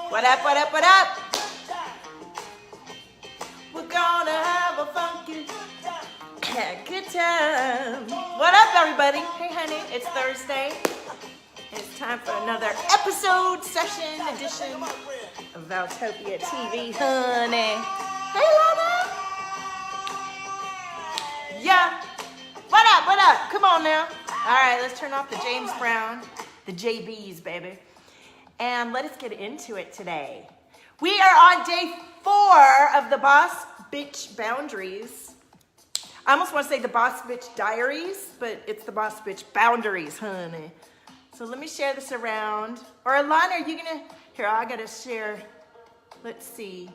What up, what up, what up? We're gonna have a funky good time. What up, everybody? Hey, honey, it's Thursday. It's time for another episode, session, edition of Valtopia TV, honey. Hey, Lana. Yeah. What up, what up? Come on now. All right, let's turn off the James Brown, the JBs, baby. And let us get into it today. We are on day 4 of the Boss Bitch Boundaries. I almost want to say the Boss Bitch Diaries, but it's the Boss Bitch Boundaries, honey. So let me share this around. Or Alana, are you gonna? Here, I gotta share. Let's see.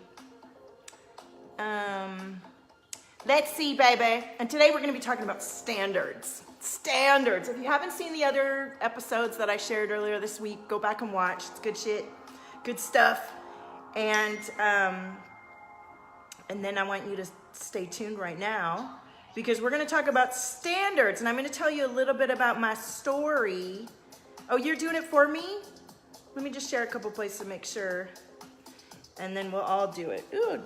Let's see, baby. And today we're gonna be talking about standards. Standards. If you haven't seen the other episodes that I shared earlier this week, go back and watch. It's good shit, good stuff. And then I want you to stay tuned right now because we're going to talk about standards. And I'm going to tell you a little bit about my story. Oh, you're doing it for me? Let me just share a couple places to make sure. And then we'll all do it. Ooh.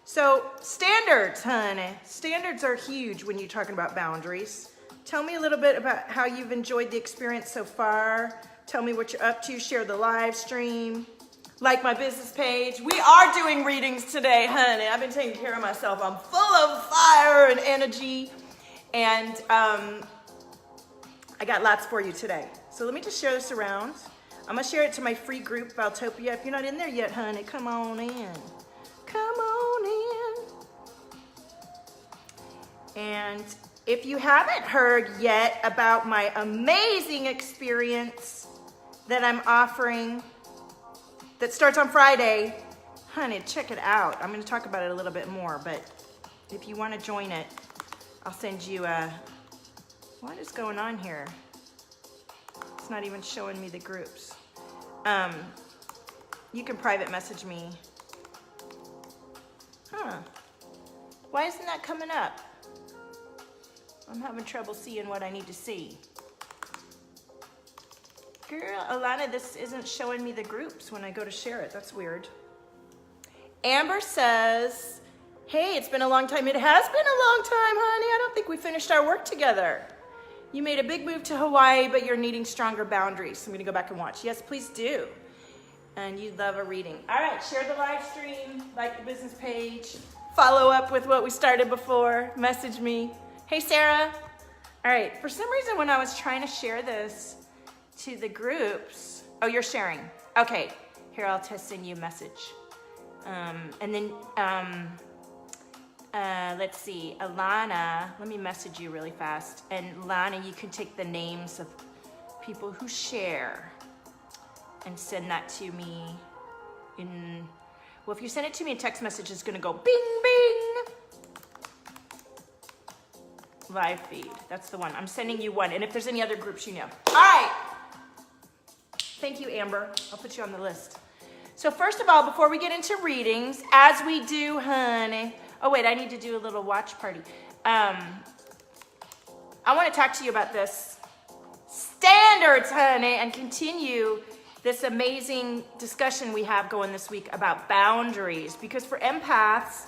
So standards, honey. Standards are huge when you're talking about boundaries. Tell me a little bit about how you've enjoyed the experience so far. Tell me what you're up to. Share the live stream. Like my business page. We are doing readings today, honey. I've been taking care of myself. I'm full of fire and energy. And I got lots for you today. So let me just share this around. I'm going to share it to my free group, Valtopia. If you're not in there yet, honey, come on in. Come on in. And if you haven't heard yet about my amazing experience that I'm offering that starts on Friday, honey, check it out. I'm going to talk about it a little bit more, but if you want to join it, I'll send you what is going on here? It's not even showing me the groups. You can private message me. Huh. Why isn't that coming up? I'm having trouble seeing what I need to see. Girl, Alana, this isn't showing me the groups when I go to share it. That's weird. Amber says, hey, it's been a long time. It has been a long time, honey. I don't think we finished our work together. You made a big move to Hawaii, but you're needing stronger boundaries. I'm going to go back and watch. Yes, please do. And you'd love a reading. All right, share the live stream, like the business page, follow up with what we started before, message me. Hey, Sarah. All right, for some reason when I was trying to share this to the groups, oh, you're sharing. Okay, here, I'll send you a message. And then, let's see, Alana, let me message you really fast. And Lana, you can take the names of people who share and send that to me in, well, if you send it to me in text message, it's gonna go bing, bing. Live feed, that's the one. I'm sending you one. And if there's any other groups, you know. All right. Thank you, Amber. I'll put you on the list. So first of all, before we get into readings, as we do, honey. Oh, wait, I need to do a little watch party. I want to talk to you about this. Standards, honey, and continue this amazing discussion we have going this week about boundaries. Because for empaths,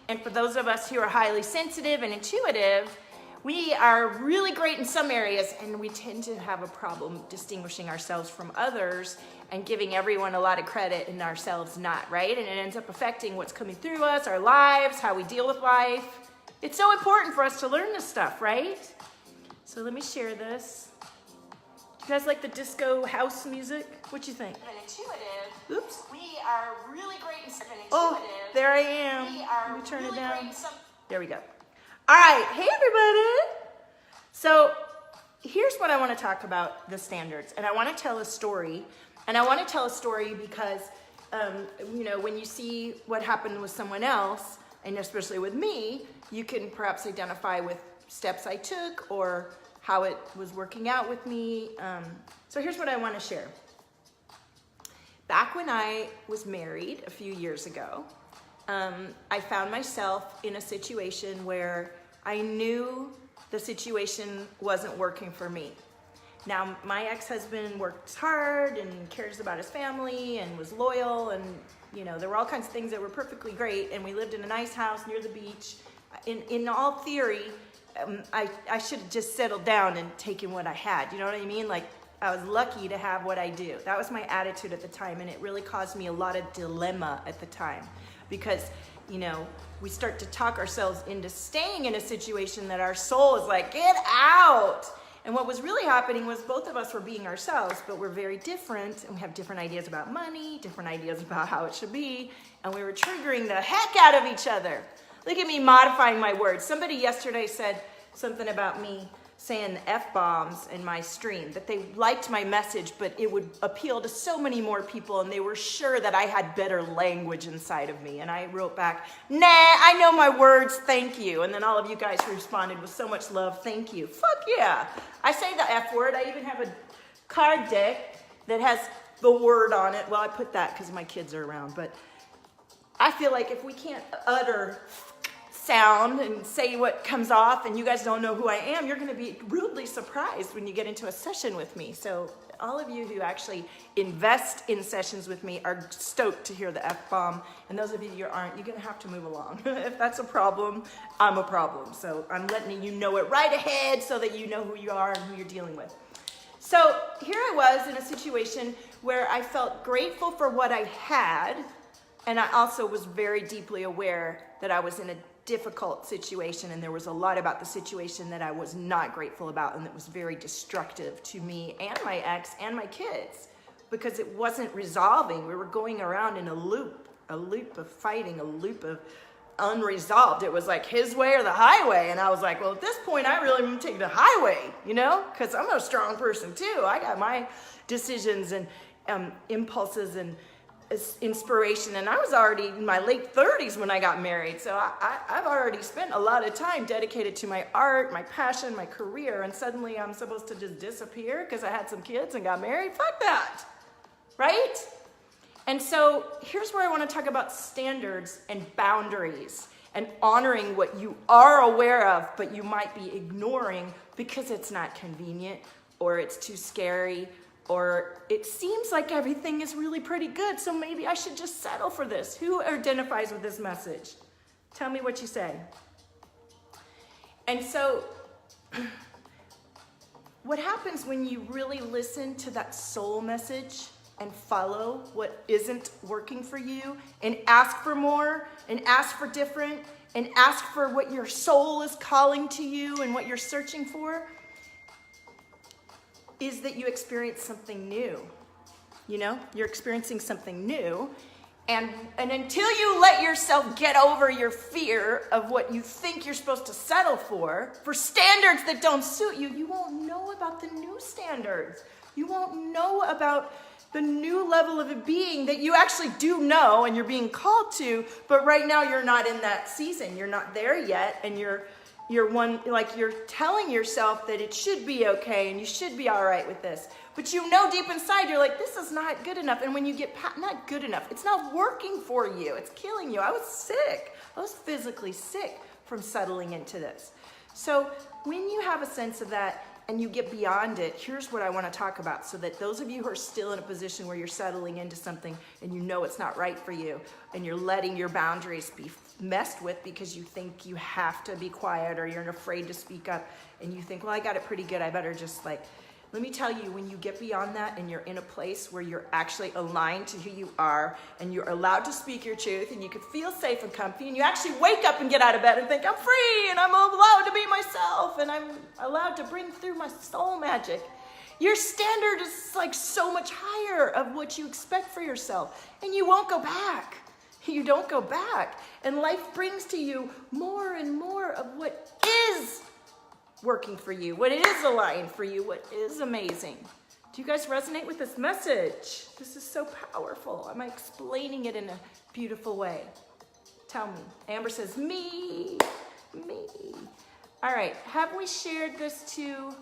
and for those of us who are highly sensitive and intuitive, we are really great in some areas, and we tend to have a problem distinguishing ourselves from others and giving everyone a lot of credit and ourselves not, right? And it ends up affecting what's coming through us, our lives, how we deal with life. It's so important for us to learn this stuff, right? So let me share this. You guys like the disco house music? What you think? An intuitive. Oops. We are really great in an intuitive. Oh, there I am. We are Let me turn really it down. great in some. There we go. All right, hey everybody. So here's what I want to talk about, the standards. And I want to tell a story. And I want to tell a story because, you know, when you see what happened with someone else, and especially with me, you can perhaps identify with steps I took or how it was working out with me. So here's what I want to share. Back when I was married a few years ago, I found myself in a situation where I knew the situation wasn't working for me. Now, my ex-husband worked hard and cares about his family and was loyal, and there were all kinds of things that were perfectly great, and we lived in a nice house near the beach. In all theory, I should have just settled down and taken what I had. You know what I mean? Like, I was lucky to have what I do. That was my attitude at the time, and it really caused me a lot of dilemma at the time, because we start to talk ourselves into staying in a situation that our soul is like, get out. And what was really happening was both of us were being ourselves, but we're very different, and we have different ideas about money, different ideas about how it should be, and we were triggering the heck out of each other. Look at me modifying my words. Somebody yesterday said something about me saying F-bombs in my stream, that they liked my message, but it would appeal to so many more people, and they were sure that I had better language inside of me. And I wrote back, nah, I know my words, thank you. And then all of you guys responded with so much love, thank you. Fuck yeah. I say the F word. I even have a card deck that has the word on it. Well, I put that because my kids are around, but I feel like if we can't utter sound and say what comes off and you guys don't know who I am, you're going to be rudely surprised when you get into a session with me. So all of you who actually invest in sessions with me are stoked to hear the F-bomb, and those of you who aren't, you're going to have to move along. If that's a problem, I'm a problem. So I'm letting you know it right ahead so that you know who you are and who you're dealing with. So here I was in a situation where I felt grateful for what I had, and I also was very deeply aware that I was in a difficult situation, and there was a lot about the situation that I was not grateful about, and that was very destructive to me and my ex and my kids, because it wasn't resolving. We were going around in a loop of fighting, a loop of unresolved. It was like his way or the highway, and I was like, well, at this point I really want to take the highway, because I'm a strong person too. I got my decisions and impulses and inspiration, and I was already in my late 30s when I got married, so I've already spent a lot of time dedicated to my art, my passion, my career, and suddenly I'm supposed to just disappear because I had some kids and got married? Fuck that, right? And so here's where I want to talk about standards and boundaries and honoring what you are aware of but you might be ignoring because it's not convenient, or it's too scary, or it seems like everything is really pretty good, so maybe I should just settle for this. Who identifies with this message? Tell me what you say. And so what happens when you really listen to that soul message and follow what isn't working for you and ask for more and ask for different and ask for what your soul is calling to you and what you're searching for, is that you experience something new. You're experiencing something new, and until you let yourself get over your fear of what you think you're supposed to settle for standards that don't suit you, you won't know about the new standards. You won't know about the new level of a being that you actually do know and you're being called to, but right now you're not in that season. You're not there yet, and you're telling yourself that it should be okay and you should be all right with this. But deep inside, you're like, this is not good enough. And when you get not good enough, it's not working for you. It's killing you. I was sick. I was physically sick from settling into this. So when you have a sense of that and you get beyond it, here's what I want to talk about, so that those of you who are still in a position where you're settling into something and you know it's not right for you, and you're letting your boundaries be messed with because you think you have to be quiet, or you're afraid to speak up, and you think, well, I got it pretty good, I better just let me tell you, when you get beyond that and you're in a place where you're actually aligned to who you are, and you're allowed to speak your truth, and you can feel safe and comfy, and you actually wake up and get out of bed and think, I'm free, and I'm allowed to be myself, and I'm allowed to bring through my soul magic, your standard is so much higher of what you expect for yourself, and you won't go back. You don't go back, and life brings to you more and more of what is working for you, what is aligned for you, what is amazing. Do you guys resonate with this message? This is so powerful. Am I explaining it in a beautiful way? Tell me. Amber says, me. All right, have we shared this to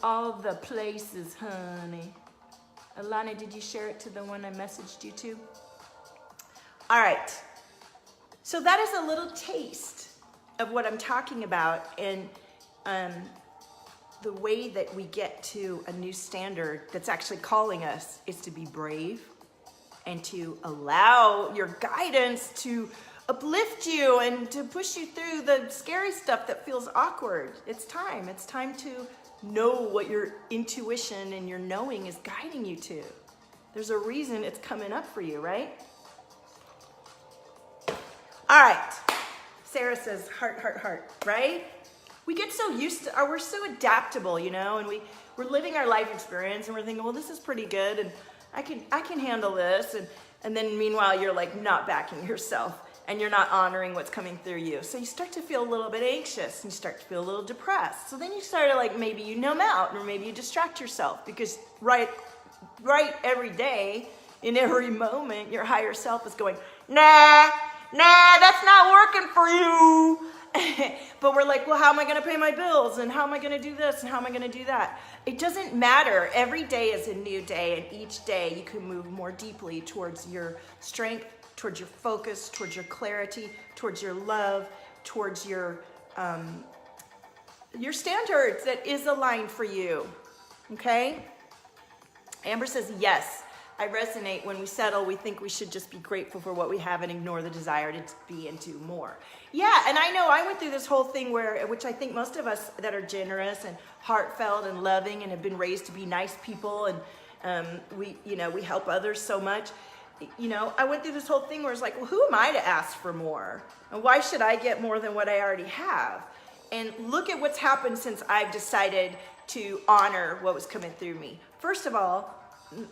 all the places, honey? Alana, did you share it to the one I messaged you to? All right, so that is a little taste of what I'm talking about, and the way that we get to a new standard that's actually calling us is to be brave and to allow your guidance to uplift you and to push you through the scary stuff that feels awkward. It's time. It's time to know what your intuition and your knowing is guiding you to. There's a reason it's coming up for you, right? All right. Sarah says heart, heart, heart, right? We get so used to, we're so adaptable, you know, and we're living our life experience and we're thinking, well, this is pretty good and I can handle this. And then meanwhile, you're like not backing yourself and you're not honoring what's coming through you. So you start to feel a little bit anxious and you start to feel a little depressed. So then you start to like, maybe you numb out or maybe you distract yourself because right every day, in every moment, your higher self is going, nah, that's not working for you. But we're like, well, how am I going to pay my bills? And how am I going to do this? And how am I going to do that? It doesn't matter. Every day is a new day. And each day you can move more deeply towards your strength, towards your focus, towards your clarity, towards your love, towards your standards that is aligned for you. Okay? Amber says, yes, I resonate. When we settle, we think we should just be grateful for what we have and ignore the desire to be and do more. Yeah, and I know I went through this whole thing which I think most of us that are generous and heartfelt and loving and have been raised to be nice people and we help others so much. You know, I went through this whole thing where it's like, well, who am I to ask for more? And why should I get more than what I already have? And look at what's happened since I've decided to honor what was coming through me. First of all,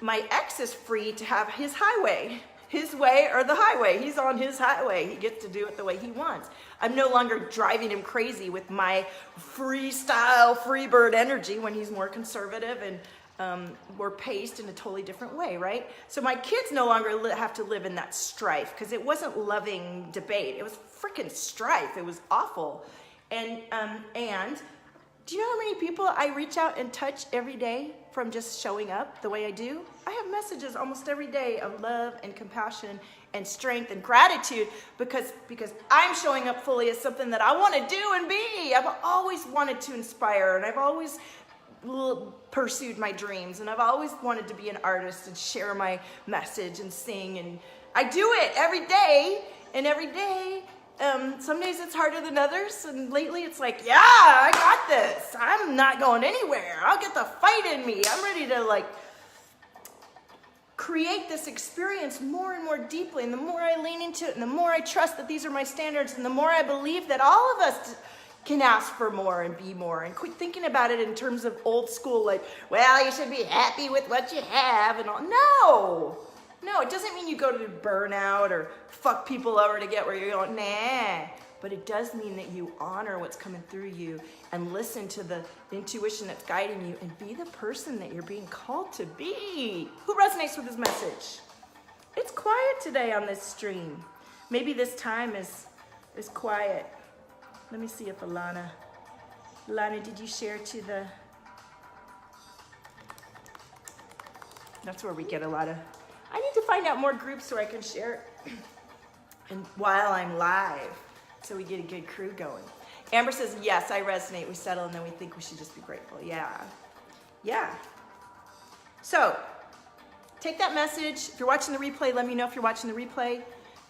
my ex is free to have his highway, his way or the highway. He's on his highway. He gets to do it the way he wants. I'm no longer driving him crazy with my freestyle, freebird energy when he's more conservative and more paced in a totally different way, right? So my kids no longer have to live in that strife because it wasn't loving debate. It was freaking strife. It was awful. And do you know how many people I reach out and touch every day from just showing up the way I do? I have messages almost every day of love and compassion and strength and gratitude because I'm showing up fully as something that I want to do and be. I've always wanted to inspire and I've always pursued my dreams and I've always wanted to be an artist and share my message and sing, and I do it every day, and every day some days it's harder than others, and lately it's like, yeah, I got this. I'm not going anywhere. I'll get the fight in me. I'm ready to like create this experience more and more deeply, and the more I lean into it and the more I trust that these are my standards and the more I believe that all of us can ask for more and be more, and quit thinking about it in terms of old school, like, well, you should be happy with what you have and all. No, it doesn't mean you go to burnout or fuck people over to get where you're going, nah. But it does mean that you honor what's coming through you and listen to the intuition that's guiding you and be the person that you're being called to be. Who resonates with this message? It's quiet today on this stream. Maybe this time is quiet. Let me see if Alana, did you share to the, that's where we get a lot of, I need to find out more groups where I can share it and while I'm live, so we get a good crew going. Amber says, yes, I resonate. We settle and then we think we should just be grateful. Yeah. So take that message. If you're watching the replay, let me know if you're watching the replay.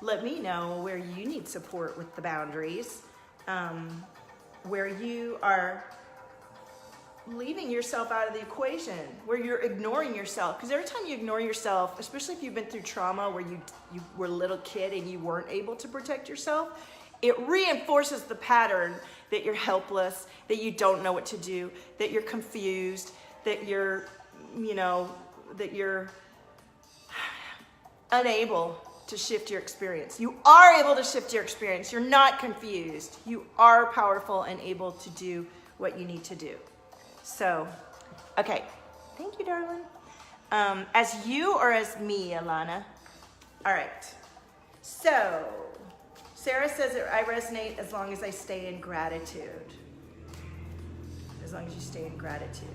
Let me know where you need support with the boundaries. Where you are leaving yourself out of the equation, where you're ignoring yourself. Because every time you ignore yourself, especially if you've been through trauma where you were a little kid and you weren't able to protect yourself, it reinforces the pattern that you're helpless, that you don't know what to do, that you're confused, that you're unable to shift your experience. You are able to shift your experience. You're not confused. You are powerful and able to do what you need to do. So, okay. Thank you, darling. As you or as me, Alana? All right. So, Sarah says that I resonate as long as I stay in gratitude. As long as you stay in gratitude.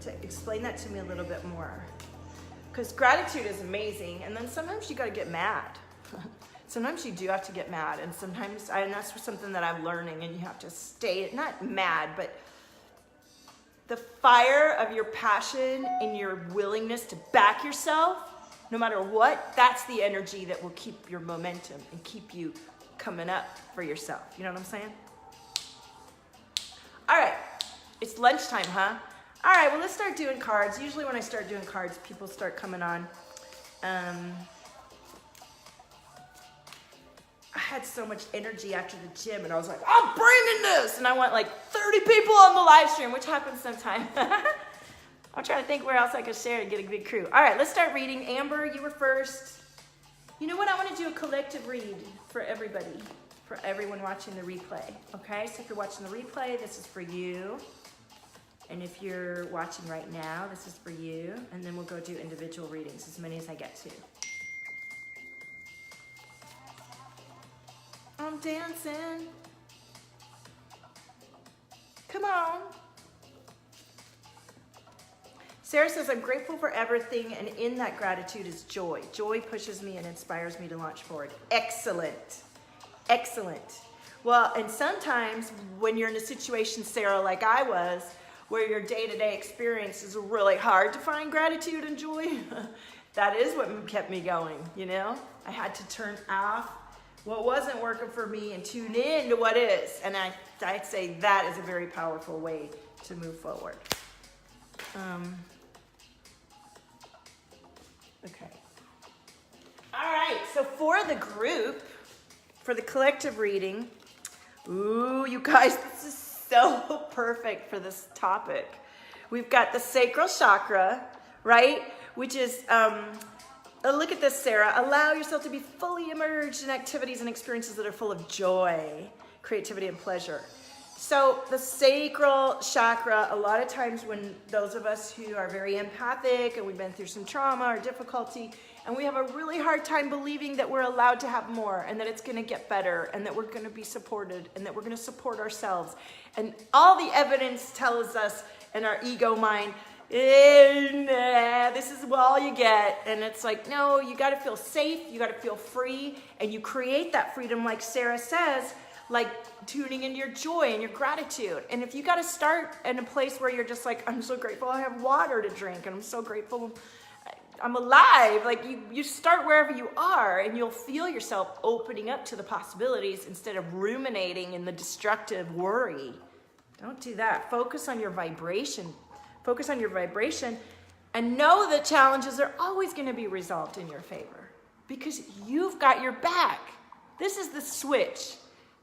To explain that to me a little bit more. Because gratitude is amazing, and then sometimes you got to get mad. Sometimes you do have to get mad, and sometimes, and that's something that I'm learning, and you have to stay, not mad, but the fire of your passion and your willingness to back yourself, no matter what, that's the energy that will keep your momentum and keep you coming up for yourself. You know what I'm saying? All right, it's lunchtime, huh? All right, well, let's start doing cards. Usually when I start doing cards, people start coming on. I had so much energy after the gym, and I was like, I'm bringing this! And I want like 30 people on the live stream, which happens sometime. I'm trying to think where else I could share to get a big crew. All right, let's start reading. Amber, you were first. You know what? I want to do a collective read for everybody, for everyone watching the replay. Okay, so if you're watching the replay, this is for you. And if you're watching right now, this is for you. And then we'll go do individual readings, as many as I get to. I'm dancing. Come on. Sarah says, I'm grateful for everything, and in that gratitude is joy. Joy pushes me and inspires me to launch forward. Excellent. Excellent. Well, and sometimes when you're in a situation, Sarah, like I was, where your day-to-day experience is really hard to find gratitude and joy, that is what kept me going, you know? I had to turn off what wasn't working for me and tune in to what is. And I'd say that is a very powerful way to move forward. Okay. All right, so for the group, for the collective reading, ooh, you guys, this is so perfect for this topic. We've got the sacral chakra, right? Which is, look at this, Sarah. Allow yourself to be fully immersed in activities and experiences that are full of joy, creativity, and pleasure. So the sacral chakra, a lot of times when those of us who are very empathic and we've been through some trauma or difficulty, and we have a really hard time believing that we're allowed to have more and that it's going to get better and that we're going to be supported and that we're going to support ourselves. And all the evidence tells us in our ego mind, nah, this is all you get. And it's like, no, you got to feel safe, you got to feel free, and you create that freedom, like Sarah says, like tuning into your joy and your gratitude. And if you got to start in a place where you're just like, I'm so grateful I have water to drink, and I'm so grateful I'm alive, like you start wherever you are, and you'll feel yourself opening up to the possibilities instead of ruminating in the destructive worry. Don't do that. Focus on your vibration. Focus on your vibration, and know that challenges are always going to be resolved in your favor because you've got your back. This is the switch.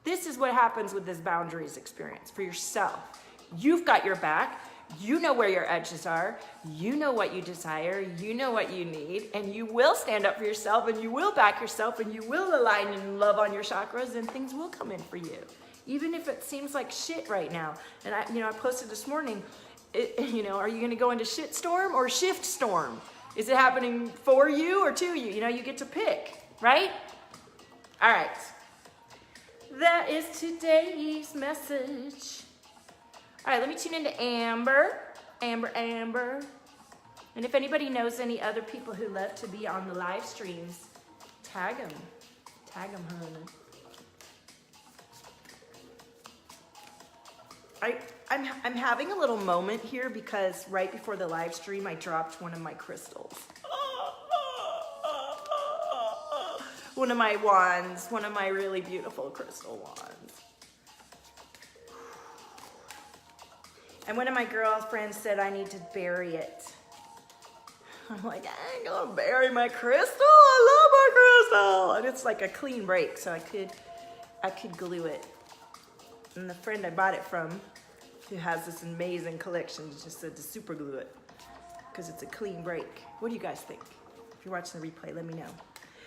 This is what happens with this boundaries experience for yourself. You've got your back. You know where your edges are. You know what you desire. You know what you need, and you will stand up for yourself, and you will back yourself, and you will align and love on your chakras, and things will come in for you, even if it seems like shit right now. And I posted this morning. Are you going to go into shit storm or shift storm? Is it happening for you or to you? You get to pick, right? All right. That is today's message. All right, let me tune into Amber. Amber. And if anybody knows any other people who love to be on the live streams, tag them. Tag them, honey. I'm having a little moment here because right before the live stream, I dropped one of my crystals. One of my wands, one of my really beautiful crystal wands. And one of my girlfriends said I need to bury it. I'm like, I ain't gonna bury my crystal. I love my crystal. And it's like a clean break, so I could glue it. And the friend I bought it from, who has this amazing collection, just said to super glue it because it's a clean break. What do you guys think? If you're watching the replay, let me know.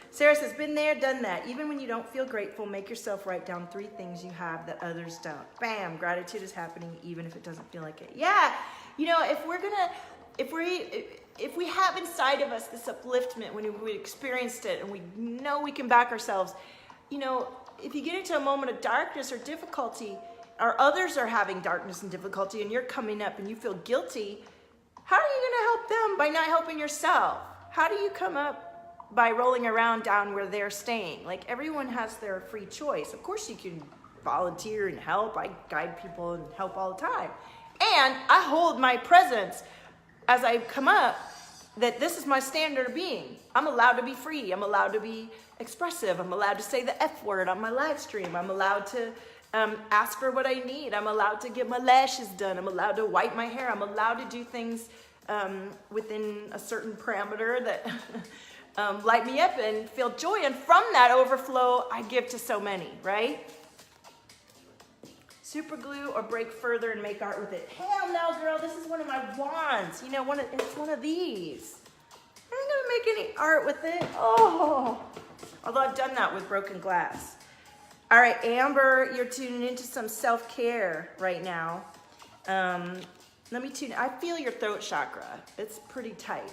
Sarah says, been there, done that. Even when you don't feel grateful, make yourself write down 3 things you have that others don't. Bam, gratitude is happening even if it doesn't feel like it. Yeah, if we have inside of us this upliftment when we experienced it and we know we can back ourselves, if you get into a moment of darkness or difficulty, or others are having darkness and difficulty and you're coming up and you feel guilty, how are you going to help them by not helping yourself? How do you come up by rolling around down where they're staying? Like, everyone has their free choice. Of course you can volunteer and help. I guide people and help all the time. And I hold my presence as I come up, that this is my standard of being. I'm allowed to be free. I'm allowed to be expressive. I'm allowed to say the F word on my live stream. I'm allowed to ask for what I need. I'm allowed to get my lashes done. I'm allowed to wipe my hair. I'm allowed to do things within a certain parameter that light me up and feel joy. And from that overflow, I give to so many, right? Super glue or break further and make art with it. Hell no, girl, this is one of my wands. You know, it's one of these. I'm not gonna make any art with it. Oh, although I've done that with broken glass. All right, Amber, you're tuning into some self-care right now. Let me tune, I feel your throat chakra. It's pretty tight.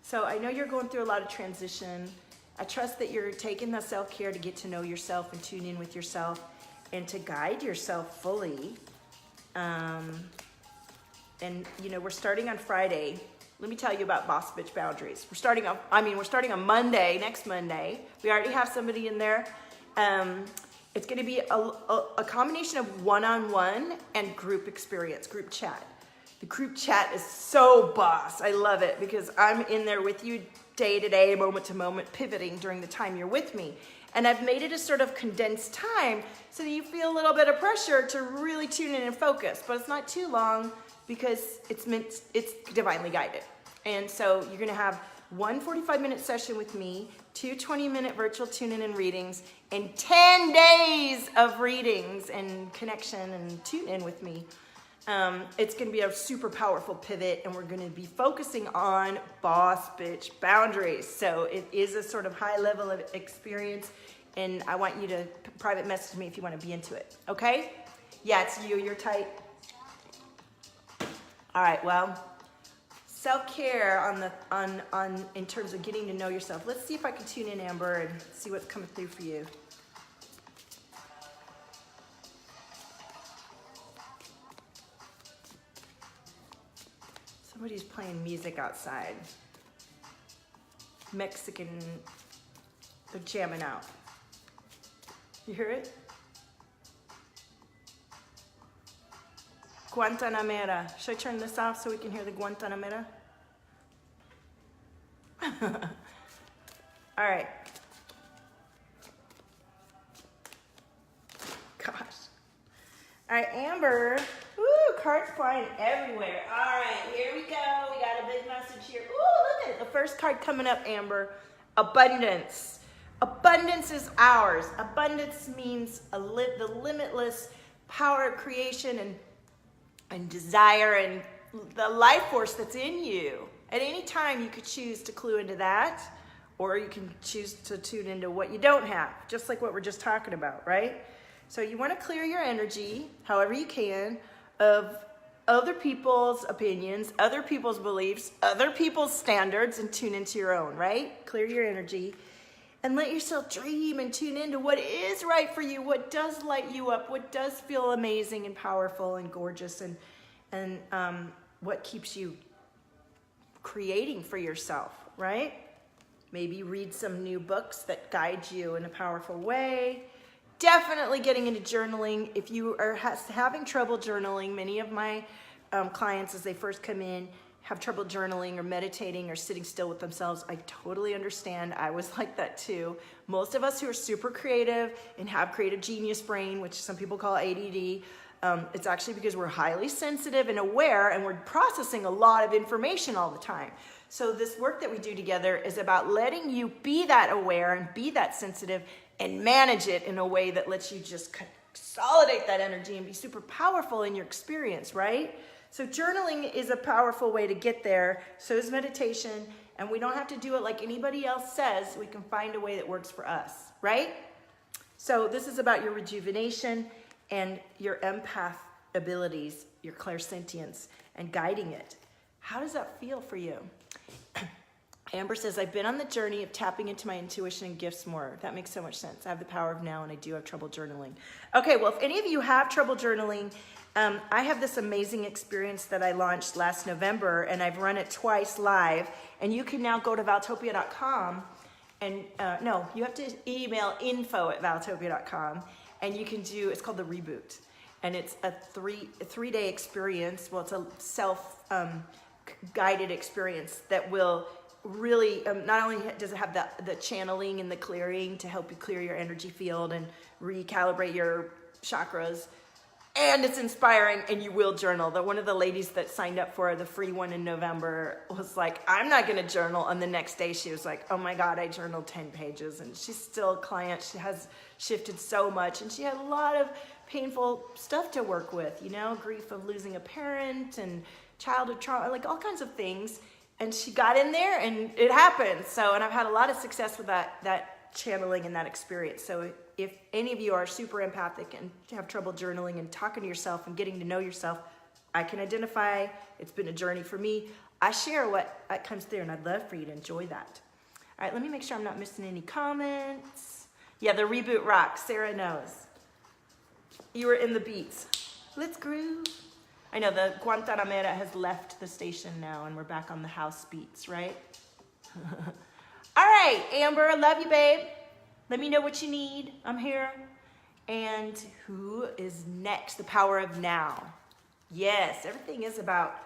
So I know you're going through a lot of transition. I trust that you're taking the self-care to get to know yourself and tune in with yourself and to guide yourself fully. And you know, we're starting on Friday. Let me tell you about Boss Bitch Boundaries. We're starting on Monday, next Monday. We already have somebody in there. It's gonna be a combination of one-on-one and group experience, group chat. The group chat is so boss. I love it because I'm in there with you day to day, moment to moment, pivoting during the time you're with me. And I've made it a sort of condensed time so that you feel a little bit of pressure to really tune in and focus, but it's not too long because it's divinely guided. And so you're gonna have one 45-minute session with me, 2 20-minute virtual tune-in and readings, and 10 days of readings and connection and tune-in with me. It's gonna be a super powerful pivot, and we're gonna be focusing on boss bitch boundaries. So it is a sort of high level of experience, and I want you to private message me if you wanna be into it, okay? Yeah, it's you, you're tight. All right, well, self-care in terms of getting to know yourself. Let's see if I can tune in, Amber, and see what's coming through for you. Somebody's playing music outside. Mexican, they're jamming out. You hear it? Guantanamera. Should I turn this off so we can hear the Guantanamera? All right. Gosh. All right, Amber. Ooh, cards flying everywhere. All right, here we go. We got a big message here. Ooh, look at it. The first card coming up, Amber. Abundance. Abundance is ours. Abundance means the limitless power of creation and desire and the life force that's in you. At any time, you could choose to clue into that, or you can choose to tune into what you don't have, just like what we're just talking about, right? So you want to clear your energy, however you can, of other people's opinions, other people's beliefs, other people's standards, and tune into your own, right? Clear your energy and let yourself dream and tune into what is right for you, what does light you up, what does feel amazing and powerful and gorgeous, and what keeps you creating for yourself, right? Maybe read some new books that guide you in a powerful way. Definitely getting into journaling. If you are having trouble journaling, many of my clients, as they first come in, have trouble journaling or meditating or sitting still with themselves. I totally understand. I was like that too. Most of us who are super creative and have creative genius brain, which some people call ADD, it's actually because we're highly sensitive and aware, and we're processing a lot of information all the time. So this work that we do together is about letting you be that aware and be that sensitive and manage it in a way that lets you just consolidate that energy and be super powerful in your experience, right? So journaling is a powerful way to get there. So is meditation, and we don't have to do it like anybody else says. We can find a way that works for us, right? So this is about your rejuvenation and your empath abilities, your clairsentience, and guiding it. How does that feel for you? Amber says, I've been on the journey of tapping into my intuition and gifts more. That makes so much sense. I have the power of now, and I do have trouble journaling. Okay, well, if any of you have trouble journaling, I have this amazing experience that I launched last November, and I've run it twice live, and you can now go to valtopia.com, and no, you have to email info@valtopia.com, and you can do, it's called the reboot. and it's a three-day experience. Well, it's a self-guided experience that will really, not only does it have the channeling and the clearing to help you clear your energy field and recalibrate your chakras, and it's inspiring, and you will journal. One of the ladies that signed up for the free one in November was like, I'm not going to journal. And the next day she was like, oh my God, I journaled 10 pages. And she's still a client. She has shifted so much. And she had a lot of painful stuff to work with, you know, grief of losing a parent and childhood trauma, like all kinds of things. And she got in there and it happened. So, and I've had a lot of success with that channeling and that experience. So if any of you are super empathic and have trouble journaling and talking to yourself and getting to know yourself, I can identify. It's been a journey for me. I share what comes through, and I'd love for you to enjoy that. All right, let me make sure I'm not missing any comments. Yeah, the reboot rocks. Sarah knows. You were in the beats. Let's groove. I know the Guantanamera has left the station now, and we're back on the house beats, right? All right, Amber, love you, babe. Let me know what you need. I'm here. And who is next? The power of now. Yes, everything is about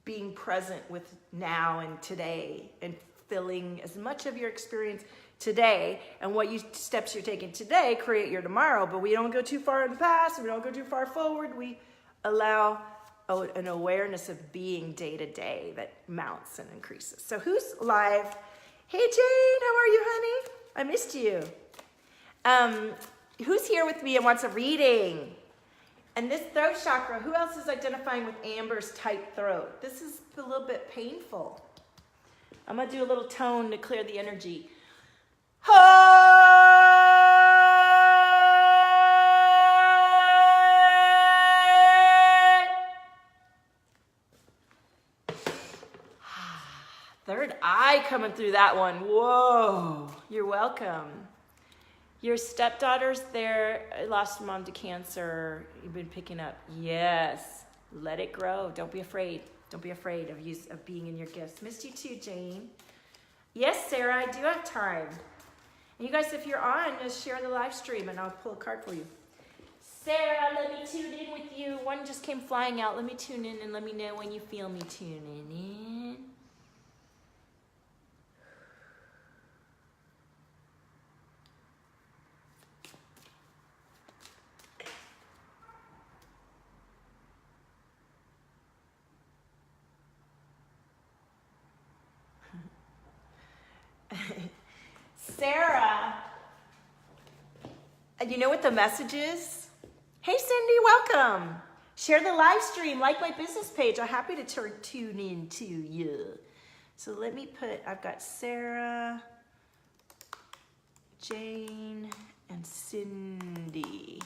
being present with now and today and filling as much of your experience today, and what steps you're taking today create your tomorrow. But we don't go too far in the past. We don't go too far forward. We allow an awareness of being day to day that mounts and increases. So who's live? Hey Jane, how are you, honey? I missed you. Who's here with me and wants a reading? And this throat chakra, who else is identifying with Amber's tight throat? This is a little bit painful. I'm gonna do a little tone to clear the energy. Third eye coming through that one. Whoa, you're welcome. Your stepdaughter's there, lost mom to cancer. You've been picking up. Yes, let it grow. Don't be afraid. Don't be afraid of being in your gifts. Missed you too, Jane. Yes, Sarah, I do have time. And you guys, if you're on, just share the live stream and I'll pull a card for you. Sarah, let me tune in with you. One just came flying out. Let me tune in and let me know when you feel me tuning in. Sarah, you know what the message is? Hey Cindy, welcome. Share the live stream, like my business page. I'm happy to tune in to you. So let me I've got Sarah, Jane, and Cindy.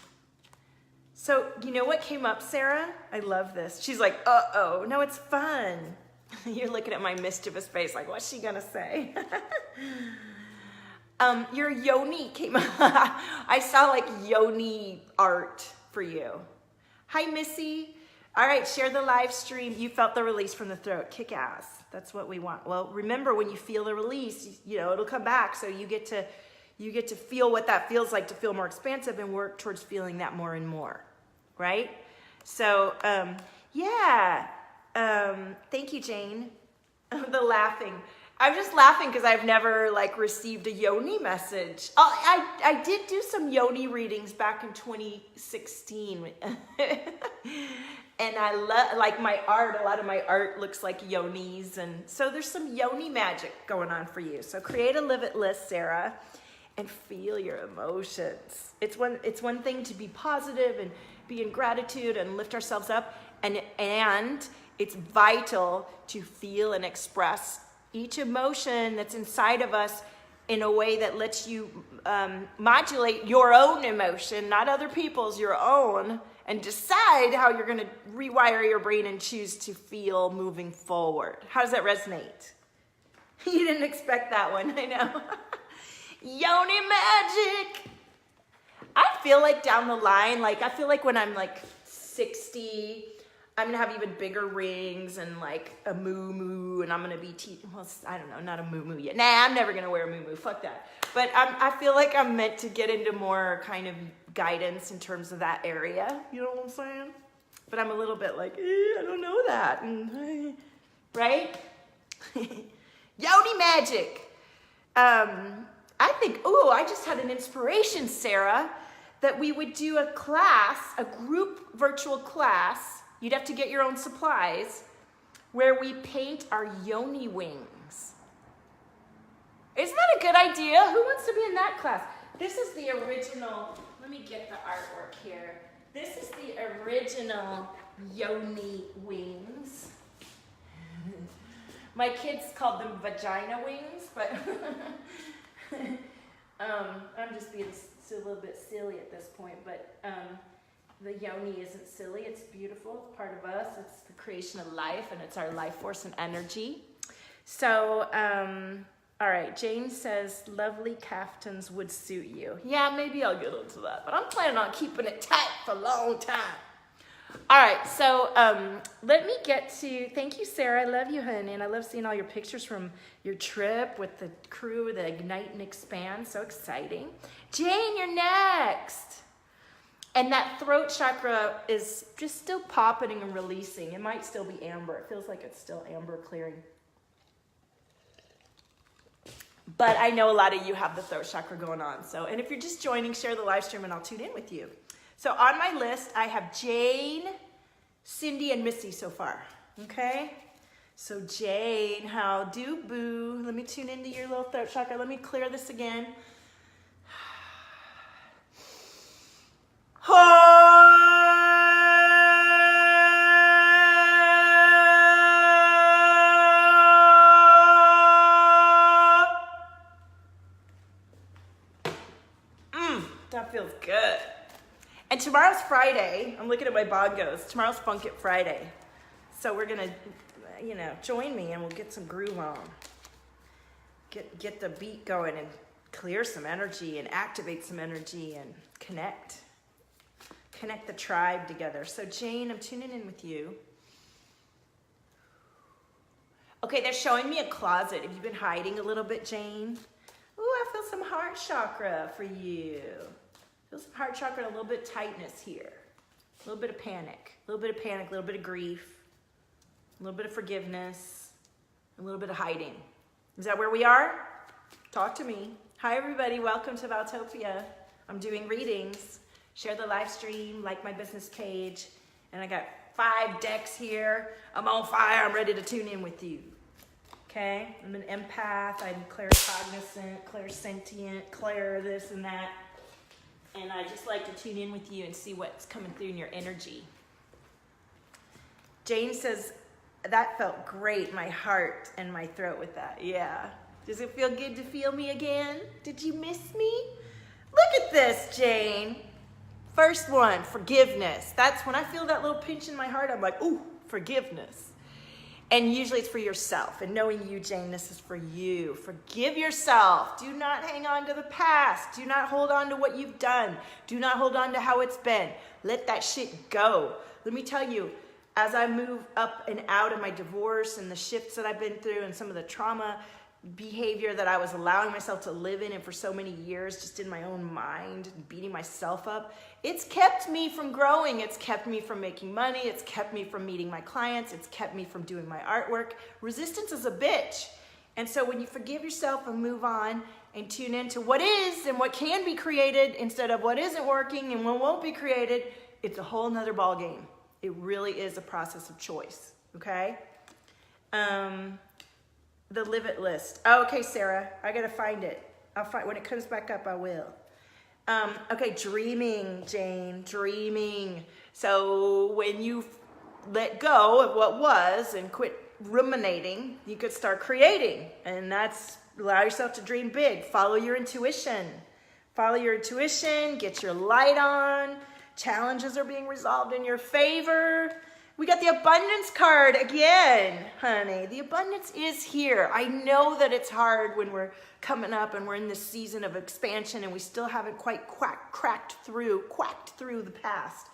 So you know what came up, Sarah? I love this. She's like, uh-oh, no, it's fun. You're looking at my mischievous face like, what's she gonna say? Your yoni came up. I saw like yoni art for you. Hi, Missy. All right, share the live stream. You felt the release from the throat. Kick ass. That's what we want. Well, remember when you feel the release, you know, it'll come back. So you get to feel what that feels like to feel more expansive and work towards feeling that more and more, right? So, yeah. Thank you, Jane. The laughing. I'm just laughing because I've never like received a yoni message. Oh, I did do some yoni readings back in 2016. And I love, like my art, a lot of my art looks like yonis. And so there's some yoni magic going on for you. So create a live it list, Sarah, and feel your emotions. It's one thing to be positive and be in gratitude and lift ourselves up. And it's vital to feel and express each emotion that's inside of us in a way that lets you modulate your own emotion, not other people's, your own, and decide how you're going to rewire your brain and choose to feel moving forward. How does that resonate? You didn't expect that one, I know. Yoni magic. I feel like down the line, like I feel like when I'm like 60, I'm gonna have even bigger rings and like a moo-moo, and I'm gonna be well, I don't know, not a moo-moo yet. Nah, I'm never gonna wear a moo-moo, fuck that. But I feel like I'm meant to get into more kind of guidance in terms of that area, you know what I'm saying? But I'm a little bit like, I don't know that, right? Yoni magic. I think, I just had an inspiration, Sarah, that we would do a class, a group virtual class. You'd have to get your own supplies, where we paint our yoni wings. Isn't that a good idea? Who wants to be in that class? This is the original, let me get the artwork here. This is the original yoni wings. My kids called them vagina wings, but I'm just being a little bit silly at this point, but the yoni isn't silly, it's beautiful, it's part of us, it's the creation of life, and it's our life force and energy. So, all right, Jane says, lovely caftans would suit you. Yeah, maybe I'll get into that, but I'm planning on keeping it tight for a long time. All right, so let me get to, thank you, Sarah, I love you, honey, and I love seeing all your pictures from your trip with the crew, the Ignite and Expand, so exciting. Jane, you're next. And that throat chakra is just still popping and releasing. It might still be amber. It feels like it's still amber clearing. But I know a lot of you have the throat chakra going on. So, and if you're just joining, share the live stream and I'll tune in with you. So on my list, I have Jane, Cindy, and Missy so far. Okay? So Jane, how do boo? Let me tune into your little throat chakra. Let me clear this again. That feels good. And tomorrow's Friday. I'm looking at my bongos. Tomorrow's Funk It Friday. So we're gonna, join me and we'll get some groove on. Get the beat going and clear some energy and activate some energy and connect the tribe together. So Jane, I'm tuning in with you. Okay, they're showing me a closet. Have you been hiding a little bit, Jane? Ooh, I feel some heart chakra for you. Feel some heart chakra and a little bit of tightness here. A little bit of panic, a little bit of grief, a little bit of forgiveness, a little bit of hiding. Is that where we are? Talk to me. Hi, everybody. Welcome to Valtopia. I'm doing readings. Share the live stream, like my business page. And I got 5 decks here. I'm on fire. I'm ready to tune in with you. Okay? I'm an empath. I'm claircognizant, clairsentient, clair this and that. And I just like to tune in with you and see what's coming through in your energy. Jane says, that felt great, my heart and my throat with that. Yeah. Does it feel good to feel me again? Did you miss me? Look at this, Jane. First one, forgiveness. That's when I feel that little pinch in my heart, I'm like, ooh, forgiveness. And usually it's for yourself. And knowing you, Jane, this is for you. Forgive yourself. Do not hang on to the past. Do not hold on to what you've done. Do not hold on to how it's been. Let that shit go. Let me tell you, as I move up and out of my divorce and the shifts that I've been through and some of the trauma behavior that I was allowing myself to live in and for so many years, just in my own mind, beating myself up, it's kept me from growing. It's kept me from making money. It's kept me from meeting my clients. It's kept me from doing my artwork. Resistance is a bitch. And so when you forgive yourself and move on and tune into what is and what can be created instead of what isn't working and what won't be created, it's a whole nother ball game. It really is a process of choice, okay? The Live It list. Oh, okay, Sarah, I gotta find it. I'll find, when it comes back up, I will. Okay, dreaming, Jane, dreaming. So when you let go of what was and quit ruminating, you could start creating. And that's, allow yourself to dream big. Follow your intuition. Follow your intuition, get your light on. Challenges are being resolved in your favor. We got the abundance card again, honey. The abundance is here. I know that it's hard when we're coming up and we're in this season of expansion and we still haven't quite quacked through the past.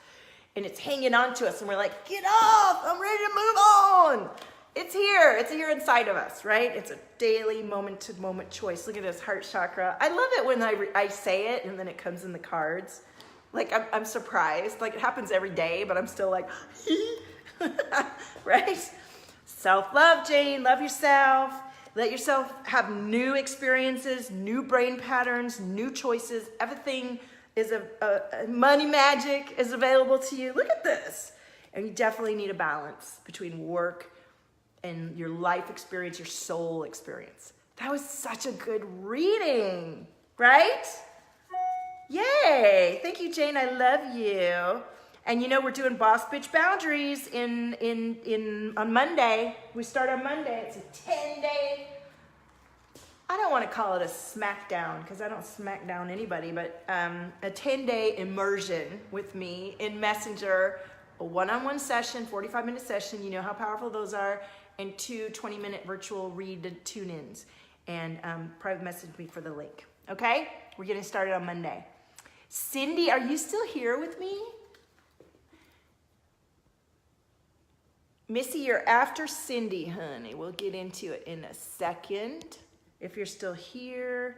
and it's hanging on to us and we're like, get off, I'm ready to move on. It's here inside of us, right? It's a daily moment to moment choice. Look at this heart chakra. I love it when I say it and then it comes in the cards. Like I'm surprised, like it happens every day, but I'm still like, right? Self-love, Jane, love yourself. Let yourself have new experiences, new brain patterns, new choices. Everything is money magic is available to you. Look at this. And you definitely need a balance between work and your life experience, your soul experience. That was such a good reading, right? Yay. Thank you, Jane. I love you. And you know, we're doing Boss Bitch Boundaries on Monday. We start on Monday. It's a 10-day, I don't want to call it a smackdown because I don't smack down anybody, but a 10-day immersion with me in Messenger, a one-on-one session, 45-minute session. You know how powerful those are. And 2 20-minute virtual read tune-ins. And private message me for the link. Okay? We're getting started on Monday. Cindy, are you still here with me? Missy, you're after Cindy, honey. We'll get into it in a second. If you're still here.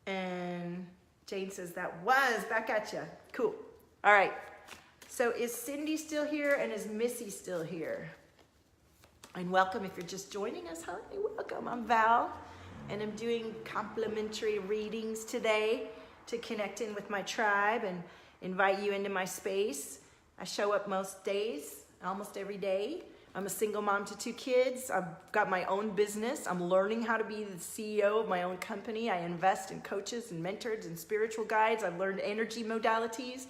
And Jane says that was back at you. Cool. All right. So is Cindy still here and is Missy still here? And welcome if you're just joining us, honey. Welcome. I'm Val, and I'm doing complimentary readings today to connect in with my tribe and invite you into my space. I show up most days, almost every day. I'm a single mom to 2 kids. I've got my own business. I'm learning how to be the CEO of my own company. I invest in coaches and mentors and spiritual guides. I've learned energy modalities.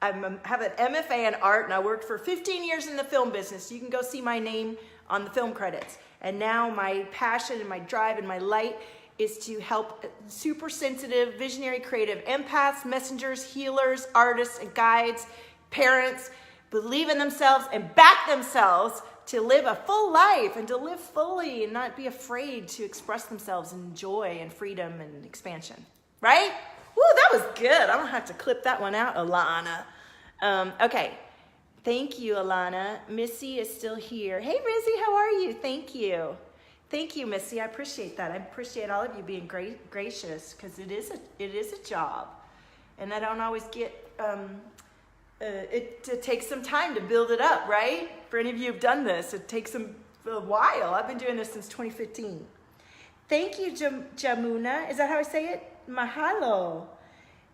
I have an MFA in art, and I worked for 15 years in the film business. You can go see my name on the film credits. And now my passion and my drive and my light is to help super sensitive, visionary, creative empaths, messengers, healers, artists, and guides, parents, believe in themselves and back themselves to live a full life and to live fully and not be afraid to express themselves in joy and freedom and expansion. Right? Woo, that was good. I don't have to clip that one out, Alana. Okay. Thank you, Alana. Missy is still here. Hey, Rizzy, how are you? Thank you. Thank you, Missy. I appreciate that. I appreciate all of you being gracious because it is a job. And I don't always get, it takes some time to build it up, right? For any of you who've done this, it takes a while. I've been doing this since 2015. Thank you, Jamuna. Is that how I say it? Mahalo.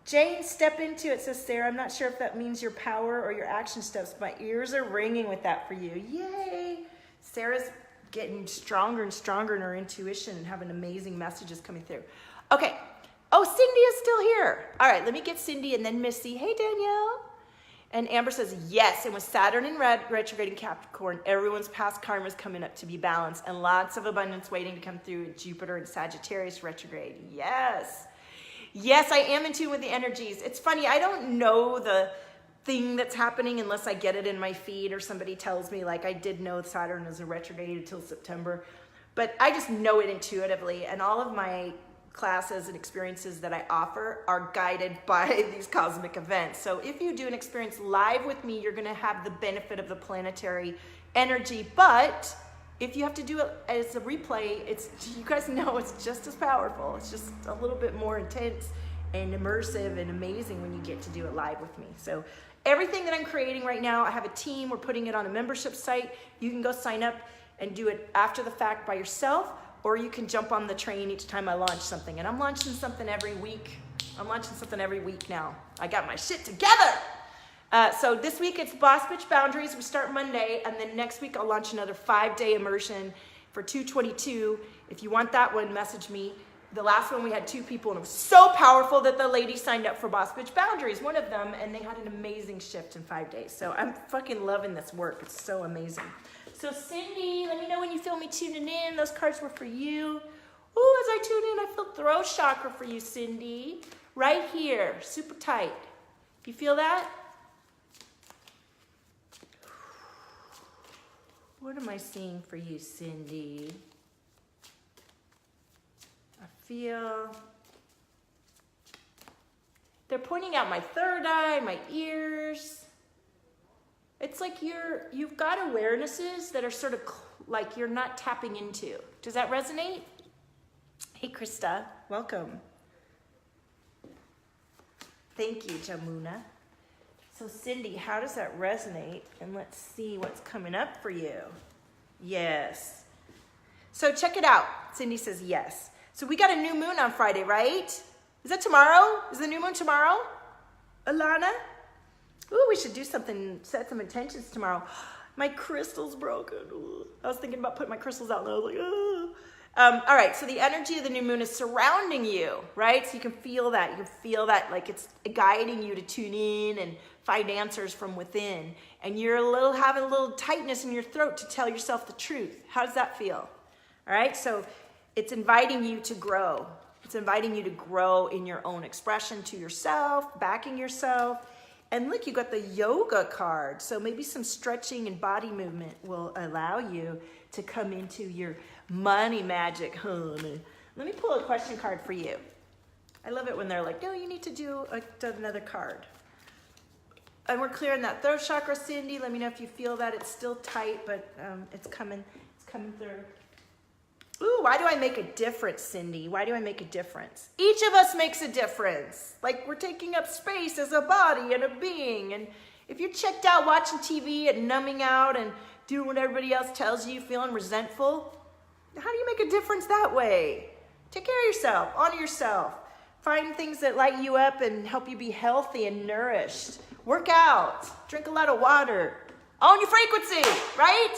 Jane, step into it, says Sarah. I'm not sure if that means your power or your action steps. My ears are ringing with that for you. Yay. Sarah's getting stronger and stronger in her intuition and having amazing messages coming through. Okay. Oh, Cindy is still here. All right, let me get Cindy and then Missy. Hey, Danielle. And Amber says, yes, and with Saturn in retrograde in Capricorn, everyone's past karma is coming up to be balanced and lots of abundance waiting to come through Jupiter and Sagittarius retrograde. Yes. Yes, I am in tune with the energies. It's funny, I don't know the thing that's happening unless I get it in my feed or somebody tells me, like I did know Saturn is a retrograde until September, but I just know it intuitively, and all of my classes and experiences that I offer are guided by these cosmic events. So if you do an experience live with me, you're gonna have the benefit of the planetary energy, but if you have to do it as a replay, you guys know it's just as powerful. It's just a little bit more intense and immersive and amazing when you get to do it live with me. So everything that I'm creating right now, I have a team. We're putting it on a membership site. You can go sign up and do it after the fact by yourself, or you can jump on the train each time I launch something. And I'm launching something every week. I'm launching something every week now. I got my shit together. So this week it's Boss Bitch Boundaries. We start Monday, and then next week I'll launch another 5-day immersion for 2/22. If you want that one, message me. The last one we had 2 people, and it was so powerful that the lady signed up for Boss Bitch Boundaries, one of them, and they had an amazing shift in 5 days. So I'm fucking loving this work. It's so amazing. So Cindy, let me know when you feel me tuning in. Those cards were for you. Ooh, as I tune in, I feel throat chakra for you, Cindy. Right here, super tight. You feel that? What am I seeing for you, Cindy? I feel they're pointing out my third eye, my ears. It's like you've got awarenesses that are sort of like you're not tapping into. Does that resonate? Hey, Krista, welcome. Thank you, Jamuna. So Cindy, how does that resonate? And let's see what's coming up for you. Yes. So check it out. Cindy says yes. So we got a new moon on Friday, right? Is that tomorrow? Is the new moon tomorrow? Alana? Ooh, we should do something, set some intentions tomorrow. My crystal's broken. Ooh. I was thinking about putting my crystals out and I was like, oh. All right, so the energy of the new moon is surrounding you, right? So you can feel that. You can feel that like it's guiding you to tune in and find answers from within. And you're having a little tightness in your throat to tell yourself the truth. How does that feel? All right, so it's inviting you to grow. It's inviting you to grow in your own expression to yourself, backing yourself. And look, you got the yoga card. So maybe some stretching and body movement will allow you to come into your money magic, honey. Let me pull a question card for you. I love it when they're like, no, you need to do another card. And we're clearing that throat chakra, Cindy. Let me know if you feel that it's still tight, but it's coming through. Ooh, why do I make a difference, Cindy? Why do I make a difference? Each of us makes a difference. Like we're taking up space as a body and a being. And if you're checked out watching TV and numbing out and doing what everybody else tells you, feeling resentful, how do you make a difference that way? Take care of yourself, honor yourself. Find things that light you up and help you be healthy and nourished. Work out, drink a lot of water. Own your frequency, right?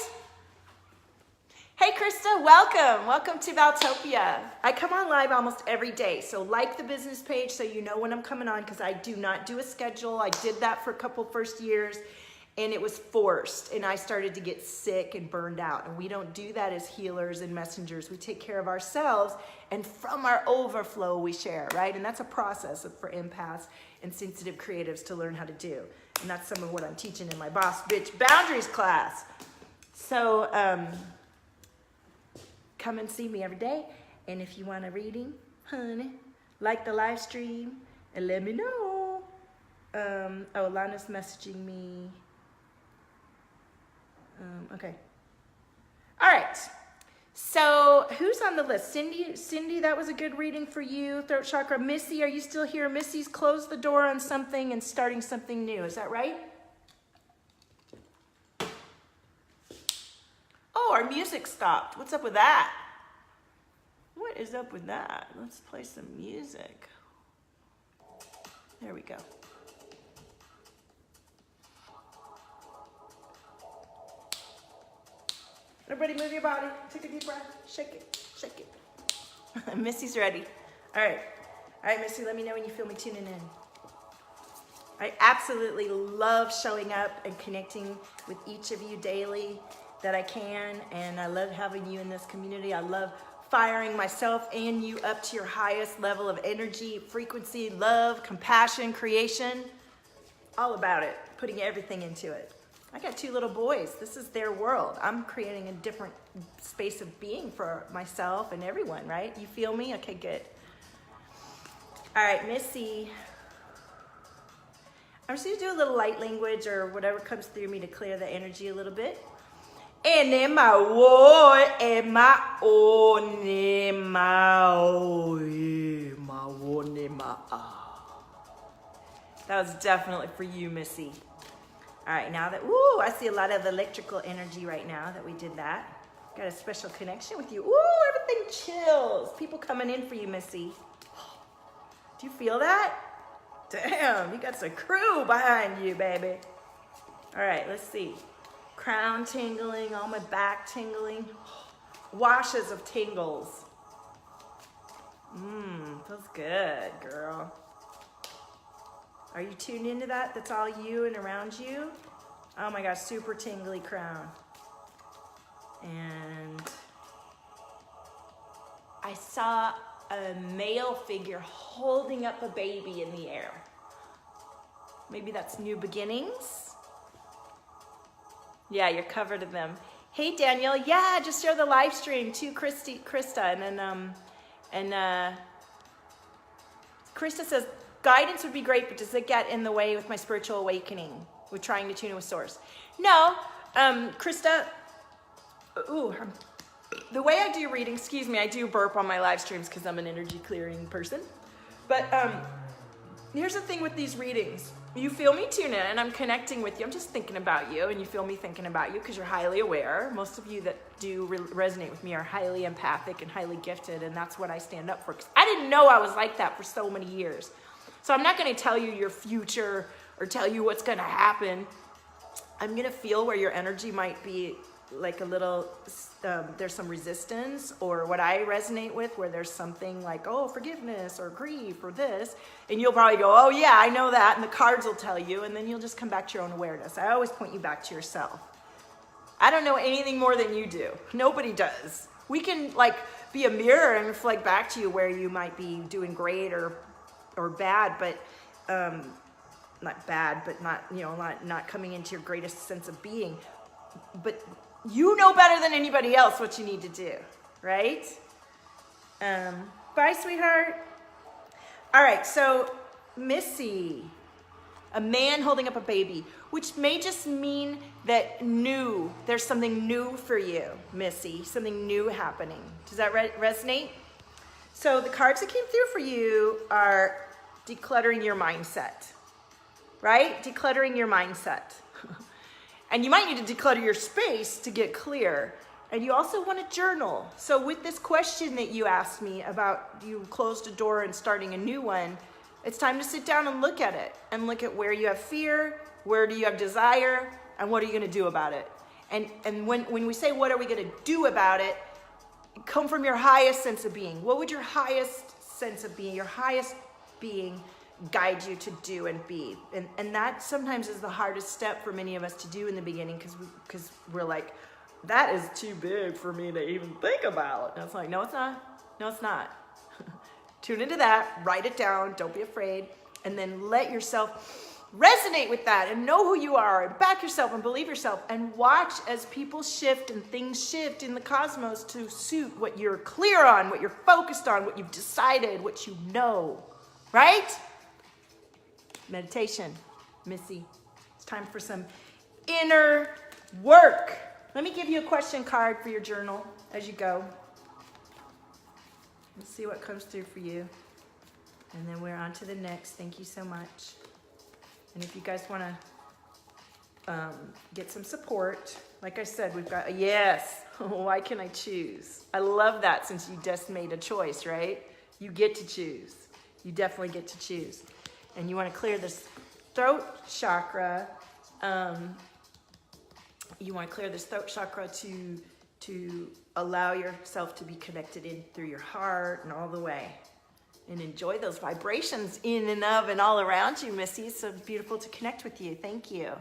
Hey Krista, welcome. Welcome to Valtopia. I come on live almost every day, so like the business page so you know when I'm coming on because I do not do a schedule. I did that for a couple first years and it was forced and I started to get sick and burned out. And we don't do that as healers and messengers. We take care of ourselves and from our overflow we share, right? And that's a process for empaths and sensitive creatives to learn how to do. And that's some of what I'm teaching in my Boss Bitch Boundaries class. So, come and see me every day. And if you want a reading, honey, like the live stream and let me know. Oh, Lana's messaging me. Okay. All right. So who's on the list? Cindy, that was a good reading for you. Throat chakra. Missy, are you still here? Missy's closed the door on something and starting something new. Is that right? Oh, our music stopped. What's up with that? What is up with that? Let's play some music. There we go. Everybody move your body. Take a deep breath. Shake it. Shake it. Missy's ready. All right. All right, Missy, let me know when you feel me tuning in. I absolutely love showing up and connecting with each of you daily that I can, and I love having you in this community. I love firing myself and you up to your highest level of energy, frequency, love, compassion, creation. All about it, putting everything into it. I got 2 little boys. This is their world. I'm creating a different space of being for myself and everyone, right? You feel me? Okay, good. All right, Missy. I'm just gonna do a little light language or whatever comes through me to clear the energy a little bit. That was definitely for you, Missy. All right, now that, ooh, I see a lot of electrical energy right now that we did that. Got a special connection with you. Ooh, everything chills. People coming in for you, Missy. Do you feel that? Damn, you got some crew behind you, baby. All right, let's see. Crown tingling, all my back tingling. Washes of tingles. Feels good, girl. Are you tuned into that? That's all you and around you? Oh my gosh, super tingly crown. And I saw a male figure holding up a baby in the air. Maybe that's new beginnings. Yeah, you're covered in them. Hey Daniel, yeah, just share the live stream to Krista, and then Krista says guidance would be great, but does it get in the way with my spiritual awakening? with trying to tune in with source. No, Krista, the way I do reading, excuse me, I do burp on my live streams because I'm an energy clearing person. But here's the thing with these readings. You feel me tune in and I'm connecting with you. I'm just thinking about you and you feel me thinking about you because you're highly aware. Most of you that do resonate with me are highly empathic and highly gifted, and that's what I stand up for. Because I didn't know I was like that for so many years. So I'm not going to tell you your future or tell you what's going to happen. I'm going to feel where your energy might be like a little, there's some resistance, or what I resonate with where there's something like, oh, forgiveness or grief or this, and you'll probably go, oh yeah, I know that, and the cards will tell you, and then you'll just come back to your own awareness. I always point you back to yourself. I don't know anything more than you do. Nobody does. We can like be a mirror and reflect back to you where you might be doing great or bad, but not bad, but not, you know, not coming into your greatest sense of being. But you know better than anybody else what you need to do, right? Bye, sweetheart. All right, so Missy, a man holding up a baby, which may just mean that new, there's something new for you, Missy, something new happening. Does that resonate? So the cards that came through for you are decluttering your mindset, right? Decluttering your mindset. And you might need to declutter your space to get clear. And you also want to journal. So with this question that you asked me about you closed a door and starting a new one, it's time to sit down and look at it. And look at where you have fear, where do you have desire, and what are you going to do about it? And when we say what are we going to do about it, come from your highest sense of being. What would your highest sense of being, your highest being guide you to do and be? And that sometimes is the hardest step for many of us to do in the beginning, because we're like, that is too big for me to even think about. And it's like, no, it's not. No, it's not. Tune into that, write it down, don't be afraid, and then let yourself resonate with that and know who you are and back yourself and believe yourself and watch as people shift and things shift in the cosmos to suit what you're clear on, what you're focused on, what you've decided, what you know, right? Meditation, Missy. It's time for some inner work. Let me give you a question card for your journal as you go. Let's see what comes through for you. And then we're on to the next. Thank you so much. And if you guys want to get some support, like I said, we've got a yes. Why can I choose? I love that, since you just made a choice, right? You get to choose. You definitely get to choose. And you want to clear this throat chakra. You want to clear this throat chakra to allow yourself to be connected in through your heart and all the way. And enjoy those vibrations in and of and all around you, Missy. It's so beautiful to connect with you. Thank you.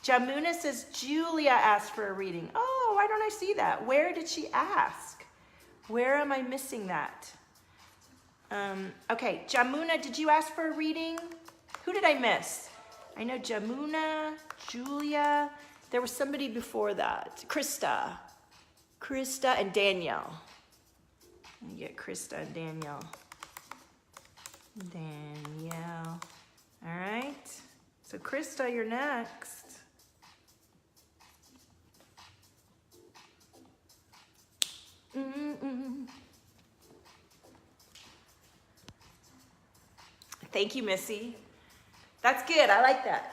Jamuna says, Julia asked for a reading. Oh, why don't I see that? Where did she ask? Where am I missing that? Okay, Jamuna, did you ask for a reading? Who did I miss? I know Jamuna, Julia. There was somebody before that. Krista, and Danielle. Let me get Krista and Danielle. Danielle. All right. So Krista, you're next. Thank you, Missy. That's good. I like that.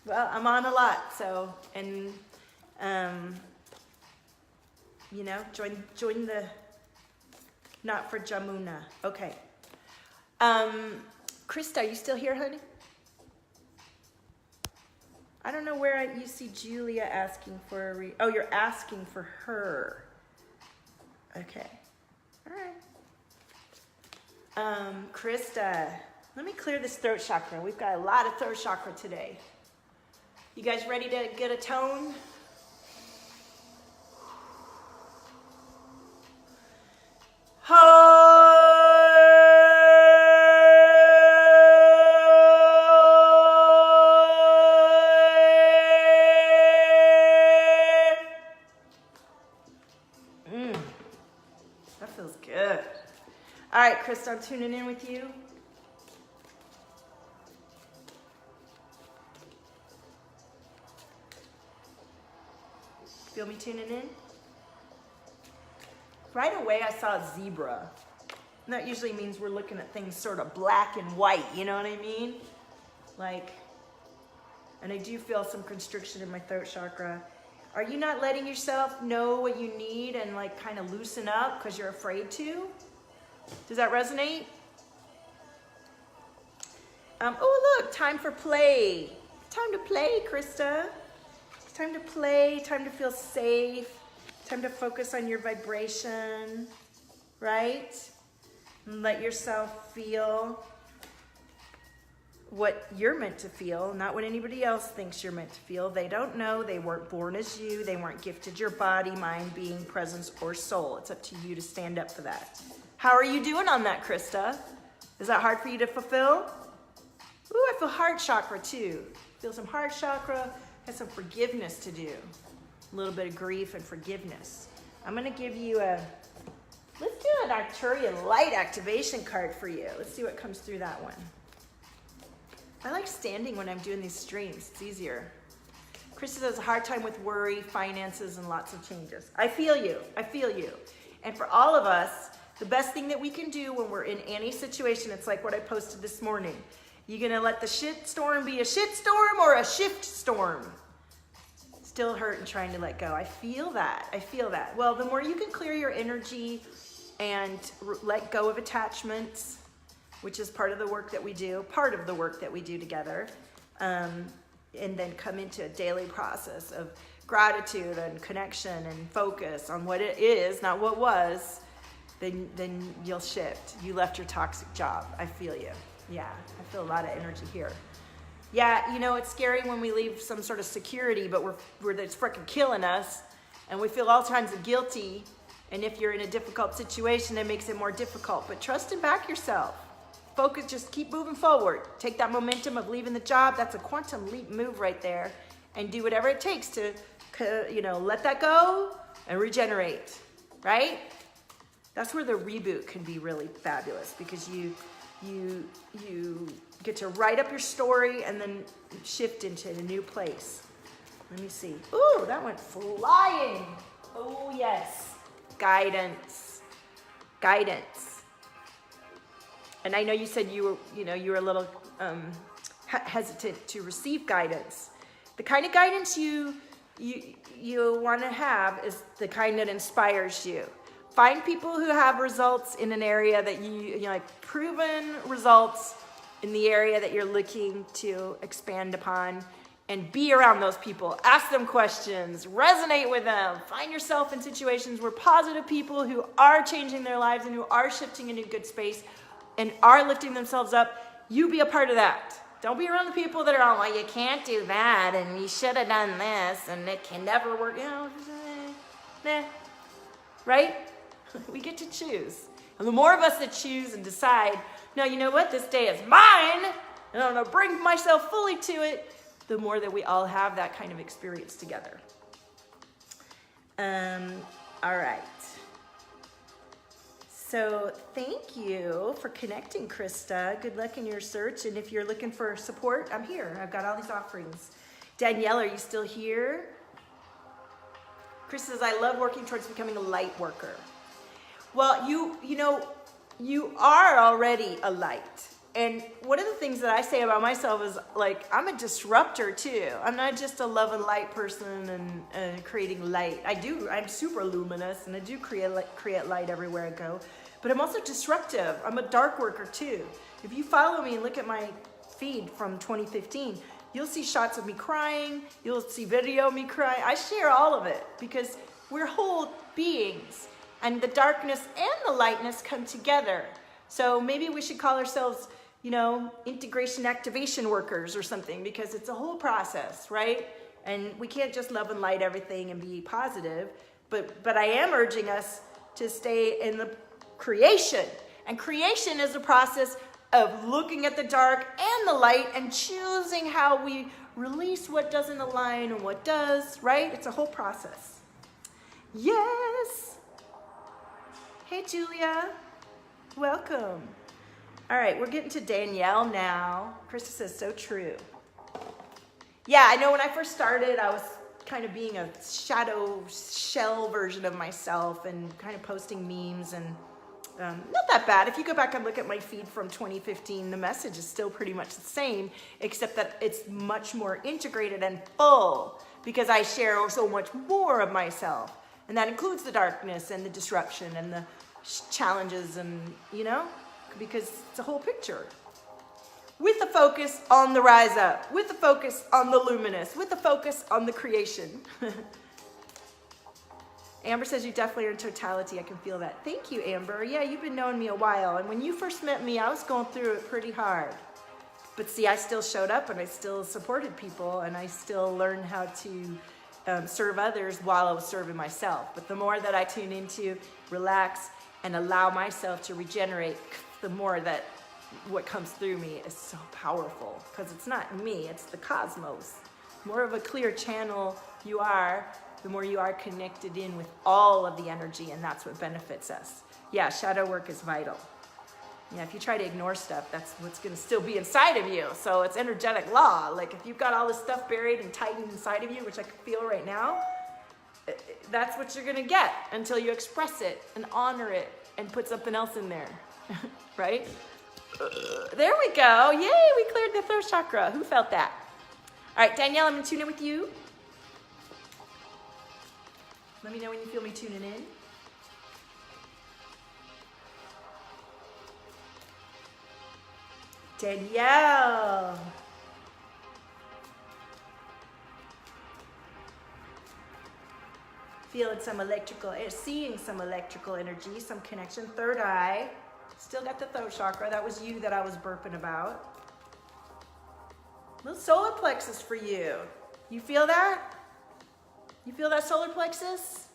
Well, I'm on a lot, so, and you know, join the not for Jamuna. Okay. Krista, are you still here, honey? I don't know where you see Julia asking for a oh, you're asking for her. Okay. All right. Krista, let me clear this throat chakra. We've got a lot of throat chakra today. You guys ready to get a tone? That feels good. All right, Krista, I'm tuning in with you. Feel me tuning in? Right away, I saw a zebra. And that usually means we're looking at things sort of black and white, you know what I mean? Like, and I do feel some constriction in my throat chakra. Are you not letting yourself know what you need and like kind of loosen up because you're afraid to? Does that resonate? Oh, look, time for play. Time to play, Krista. It's time to play, time to feel safe, time to focus on your vibration, right? And let yourself feel what you're meant to feel, not what anybody else thinks you're meant to feel. They don't know. They weren't born as you. They weren't gifted your body, mind, being, presence, or soul. It's up to you to stand up for that. How are you doing on that, Krista? Is that hard for you to fulfill? Ooh, I feel heart chakra too. Feel some heart chakra, has some forgiveness to do. A little bit of grief and forgiveness. I'm gonna give you let's do an Arcturian light activation card for you. Let's see what comes through that one. I like standing when I'm doing these streams. It's easier. Krista has a hard time with worry, finances, and lots of changes. I feel you. I feel you. And for all of us, the best thing that we can do when we're in any situation, it's like what I posted this morning. You gonna let the shit storm be a shit storm or a shift storm? Still hurt and trying to let go. I feel that. I feel that. Well, the more you can clear your energy and let go of attachments, which is part of the work that we do together, and then come into a daily process of gratitude and connection and focus on what it is, not what was, then you'll shift. You left your toxic job. I feel you. Yeah, I feel a lot of energy here. Yeah, you know, it's scary when we leave some sort of security, but it's freaking killing us, and we feel all kinds of guilty, and if you're in a difficult situation, it makes it more difficult, but trust and back yourself. Focus, just keep moving forward. Take that momentum of leaving the job. That's a quantum leap move right there. And do whatever it takes to, let that go and regenerate, right? That's where the reboot can be really fabulous, because you get to write up your story and then shift into a new place. Let me see. Ooh, that went flying. Oh, yes. Guidance. And I know you said you were a little hesitant to receive guidance. The kind of guidance you want to have is the kind that inspires you. Find people who have results in an area that you like, proven results in the area that you're looking to expand upon, and be around those people. Ask them questions, resonate with them. Find yourself in situations where positive people who are changing their lives and who are shifting into a good space and are lifting themselves up, you be a part of that. Don't be around the people that are all, well, you can't do that, and you should have done this, and it can never work. Nah. Right? We get to choose. And the more of us that choose and decide, no, you know what, this day is mine, and I'm going to bring myself fully to it, the more that we all have that kind of experience together. All right. So thank you for connecting, Krista. Good luck in your search. And if you're looking for support, I'm here. I've got all these offerings. Danielle, are you still here? Krista says, I love working towards becoming a light worker. Well, you are already a light. And one of the things that I say about myself is, like, I'm a disruptor too. I'm not just a love and light person and creating light. I'm super luminous, and I do create light everywhere I go. But I'm also disruptive. I'm a dark worker too. If you follow me and look at my feed from 2015, you'll see shots of me crying. You'll see video of me crying. I share all of it because we're whole beings, and the darkness and the lightness come together. So maybe we should call ourselves, integration activation workers or something, because it's a whole process, right? And we can't just love and light everything and be positive, but I am urging us to stay in the creation. And creation is a process of looking at the dark and the light and choosing how we release what doesn't align and what does, right? It's a whole process. Yes. Hey, Julia. Welcome. All right, we're getting to Danielle now. Krista says, so true. Yeah, I know when I first started, I was kind of being a shadow shell version of myself and kind of posting memes and not that bad. If you go back and look at my feed from 2015, the message is still pretty much the same, except that it's much more integrated and full because I share so much more of myself. And that includes the darkness and the disruption and the challenges and, you know, because it's a whole picture. With the focus on the rise up, with the focus on the luminous, with the focus on the creation. Amber says you definitely are in totality. I can feel that. Thank you, Amber. Yeah, you've been knowing me a while. And when you first met me, I was going through it pretty hard. But see, I still showed up and I still supported people and I still learned how to serve others while I was serving myself. But the more that I tune into, relax, and allow myself to regenerate, the more that what comes through me is so powerful because it's not me, it's the cosmos. More of a clear channel you are, the more you are connected in with all of the energy, and that's what benefits us. Yeah, shadow work is vital. Yeah, if you try to ignore stuff, that's what's going to still be inside of you. So it's energetic law. Like if you've got all this stuff buried and tightened inside of you, which I can feel right now, that's what you're going to get until you express it and honor it and put something else in there, right? There we go. Yay, we cleared the throat chakra. Who felt that? All right, Danielle, I'm going to tune in with you. Let me know when you feel me tuning in. Danielle. Feeling some electrical, seeing some electrical energy, some connection. Third eye. Still got the throat chakra. That was you that I was burping about. Little solar plexus for you. You feel that? You feel that solar plexus?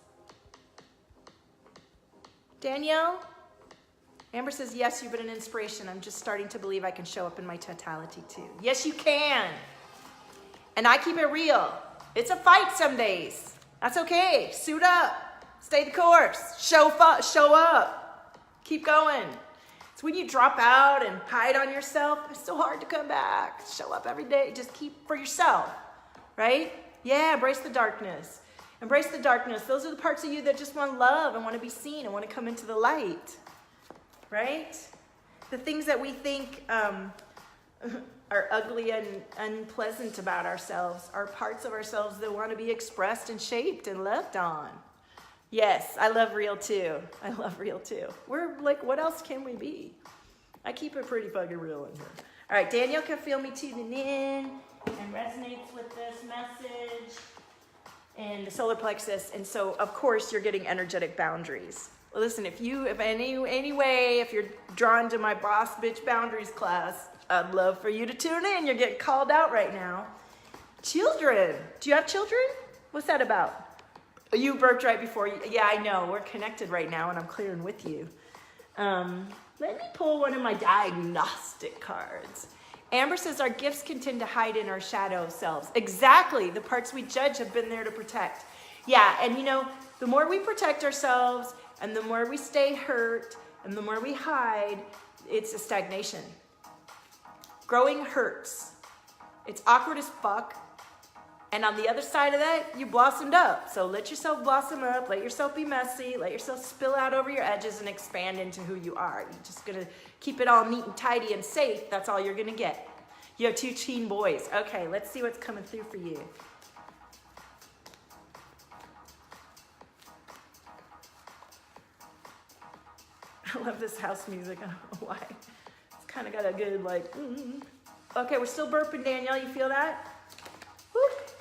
Danielle? Amber says, yes, you've been an inspiration. I'm just starting to believe I can show up in my totality too. Yes, you can. And I keep it real. It's a fight some days. That's okay. Suit up. Stay the course. Show up. Keep going. It's when you drop out and hide on yourself, it's so hard to come back. Show up every day. Just keep for yourself, right? Yeah, embrace the darkness. Embrace the darkness. Those are the parts of you that just want to love and want to be seen and want to come into the light, right? The things that we think are ugly and unpleasant about ourselves are parts of ourselves that want to be expressed and shaped and loved on. Yes, I love real too. I love real too. We're like, what else can we be? I keep it pretty fucking real in here. All right, Danielle can feel me tuning in and resonates with this message and the solar plexus. And so, of course, you're getting energetic boundaries. Well, listen, if you're drawn to my boss bitch boundaries class, I'd love for you to tune in. You're getting called out right now. Children. Do you have children? What's that about? You burped right before you. Yeah, I know. We're connected right now, and I'm clearing with you. Let me pull one of my diagnostic cards. Amber says our gifts can tend to hide in our shadow selves. Exactly. The parts we judge have been there to protect. Yeah, and you know, the more we protect ourselves, and the more we stay hurt, and the more we hide, it's a stagnation. Growing hurts. It's awkward as fuck. And on the other side of that, you blossomed up. So let yourself blossom up. Let yourself be messy. Let yourself spill out over your edges and expand into who you are. You're just going to keep it all neat and tidy and safe. That's all you're going to get. You have 2 teen boys. Okay, let's see what's coming through for you. I love this house music. I don't know why. It's kind of got a good like, Okay, we're still burping, Danielle. You feel that? Whoop.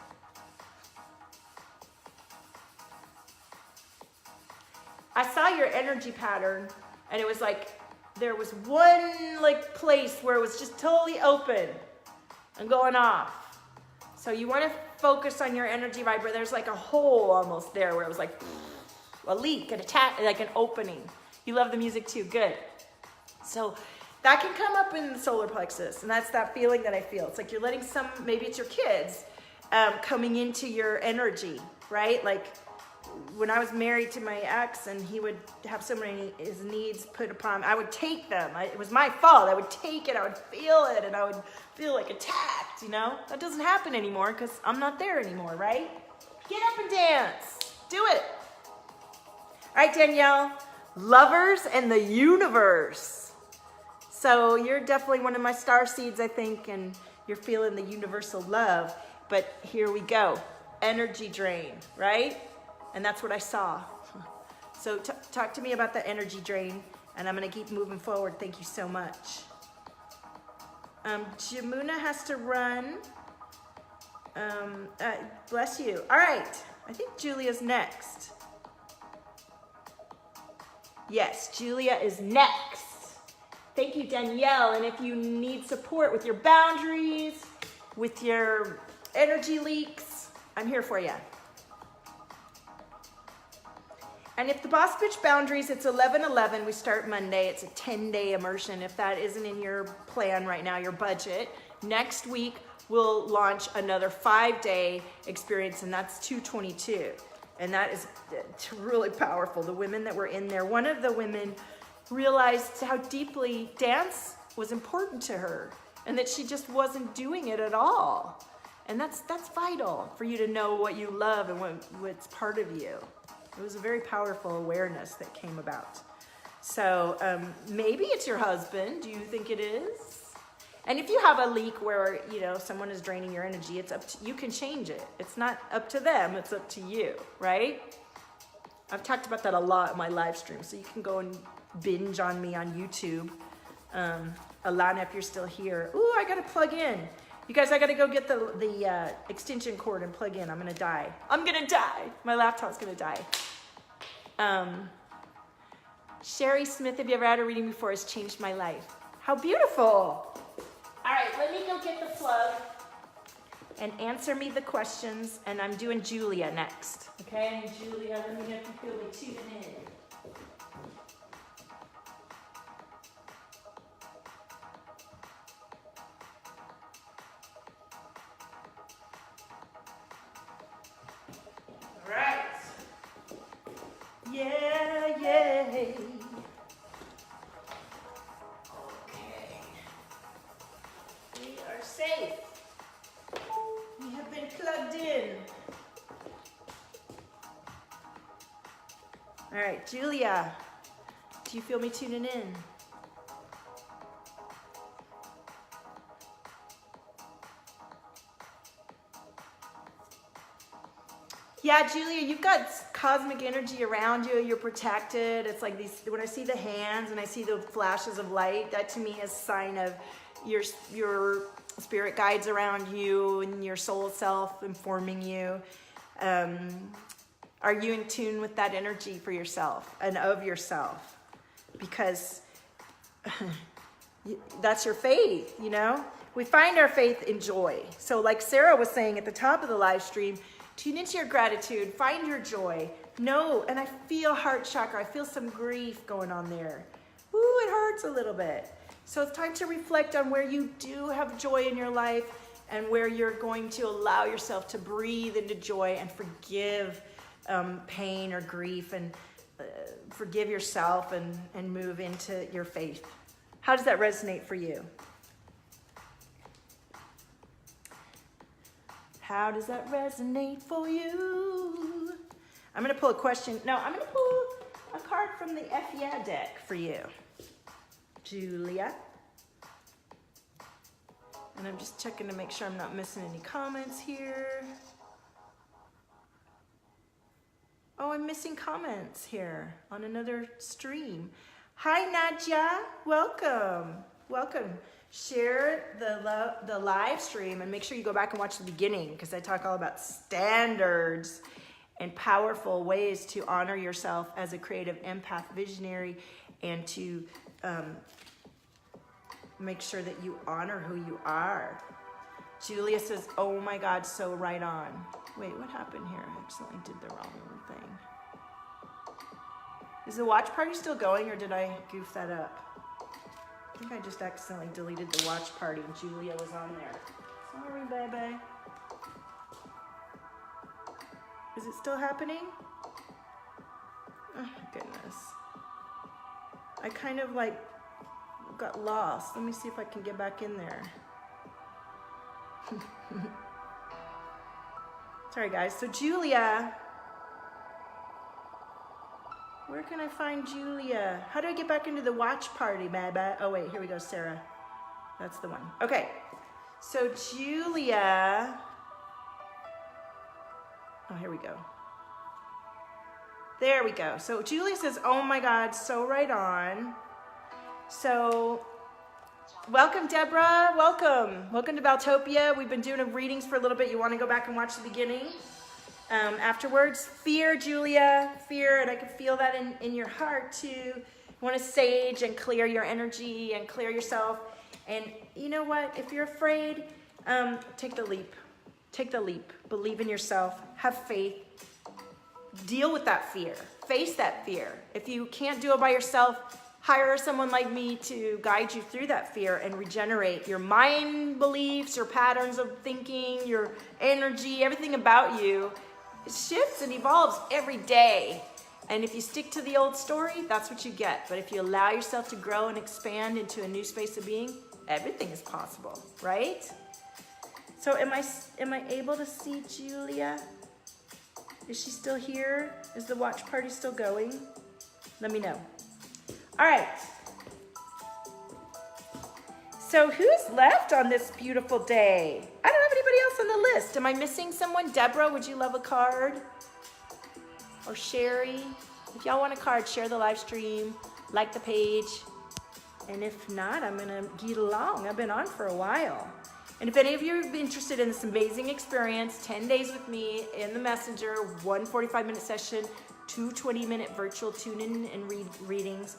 I saw your energy pattern, and it was like there was one like place where it was just totally open and going off. So you want to focus on your energy vibe. There's like a hole almost there where it was like a leak, like an opening. You love the music too. Good. So that can come up in the solar plexus, and that's that feeling that I feel. It's like you're letting maybe it's your kids coming into your energy, right? Like when I was married to my ex and he would have so many his needs put upon me, I would take them. It was my fault. I would take it. I would feel it, and I would feel like attacked, you know? That doesn't happen anymore because I'm not there anymore, right? Get up and dance. Do it. All right, Danielle. Lovers and the universe. So you're definitely one of my star seeds, I think, and you're feeling the universal love. But here we go. Energy drain, right? And that's what I saw. So talk to me about the energy drain, and I'm going to keep moving forward. Thank you so much. Jamuna has to run. Bless you. All right. I think Julia's next. Yes, Julia is next. Thank you, Danielle. And if you need support with your boundaries, with your energy leaks, I'm here for you. And if the Boss Bitch boundaries, it's 11/11. We start Monday. It's a 10-day immersion. If that isn't in your plan right now, your budget, next week we'll launch another 5-day experience, and that's 2/22. And that is really powerful. The women that were in there, one of the women realized how deeply dance was important to her and that she just wasn't doing it at all. And that's vital for you to know what you love and what's part of you. It was a very powerful awareness that came about. So maybe it's your husband. Do you think it is? And if you have a leak where, you know, someone is draining your energy, it's up to you. Can change it. It's not up to them. It's up to you, right? I've talked about that a lot in my live stream, so you can go and binge on me on YouTube. Alana, if you're still here. Ooh, I gotta plug in. You guys, I gotta go get the extension cord and plug in. I'm gonna die. I'm gonna die. My laptop's gonna die. Sherry Smith, have you ever had a reading before? It's changed my life. How beautiful. All right, let me go get the plug and answer me the questions. And I'm doing Julia next. Okay, and Julia, let me know if you feel me tuning in. All right. Yeah, yay. Safe. We have been plugged in. All right, Julia, do you feel me tuning in? Yeah, Julia, you've got cosmic energy around you. You're protected. It's like these, when I see the hands and I see the flashes of light, that to me is a sign of your spirit guides around you and your soul self informing you. Are you in tune with that energy for yourself and of yourself? Because that's your faith, you know? We find our faith in joy. So like Sarah was saying at the top of the live stream, tune into your gratitude, find your joy. No, and I feel heart chakra. I feel some grief going on there. Ooh, it hurts a little bit. So it's time to reflect on where you do have joy in your life and where you're going to allow yourself to breathe into joy and forgive pain or grief and forgive yourself and move into your faith. How does that resonate for you? How does that resonate for you? I'm going to pull a question. No, I'm going to pull a card from the F Yeah deck for you. Julia. And I'm just checking to make sure I'm not missing any comments here. Oh, I'm missing comments here on another stream. Hi, Nadja. Welcome. Welcome. Share the live stream and make sure you go back and watch the beginning because I talk all about standards and powerful ways to honor yourself as a creative empath visionary and to make sure that you honor who you are. Julia says, oh my God, so right on. Wait, what happened here? I accidentally did the wrong thing. Is the watch party still going or did I goof that up? I think I just accidentally deleted the watch party and Julia was on there. Sorry, baby. Is it still happening? Oh my goodness. I kind of like got lost. Let me see if I can get back in there. Sorry, guys. So Julia, where can I find Julia? How do I get back into the watch party, Baba? Oh, wait, here we go, Sarah. That's the one. Okay. So Julia, oh, here we go. There we go. So Julia says, oh my God, so right on. So welcome, Deborah. Welcome. Welcome to Valtopia. We've been doing readings for a little bit. You want to go back and watch the beginning afterwards. Fear, Julia, fear, and I can feel that in your heart too. You want to sage and clear your energy and clear yourself. And you know what? If you're afraid, take the leap. Take the leap. Believe in yourself. Have faith. Deal with that fear. Face that fear. If you can't do it by yourself, hire someone like me to guide you through that fear and regenerate your mind beliefs, your patterns of thinking, your energy, everything about you. It shifts and evolves every day. And if you stick to the old story, that's what you get. But if you allow yourself to grow and expand into a new space of being, everything is possible, right? So am I able to see Julia? Is she still here? Is the watch party still going? Let me know. All right. So who's left on this beautiful day? I don't have anybody else on the list. Am I missing someone? Deborah, would you love a card? Or Sherry? If y'all want a card, share the live stream, like the page. And if not, I'm gonna get along. I've been on for a while. And if any of you are interested in this amazing experience, 10 days with me in the messenger, 1 45-minute session, 2 20-minute virtual tune-in and readings.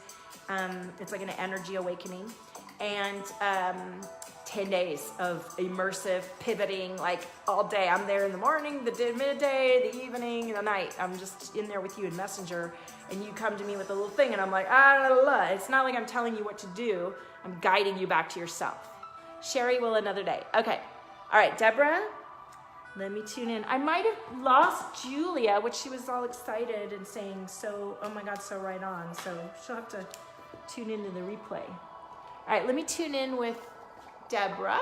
It's like an energy awakening. And 10 days of immersive pivoting, like all day. I'm there in the morning, the midday, the evening, the night. I'm just in there with you in messenger. And you come to me with a little thing and I'm like, It's not like I'm telling you what to do. I'm guiding you back to yourself. Sherry will another day. Okay. All right, Deborah, let me tune in. I might have lost Julia, which she was all excited and saying, so, oh my God, so right on. So she'll have to tune into the replay. All right, let me tune in with Deborah.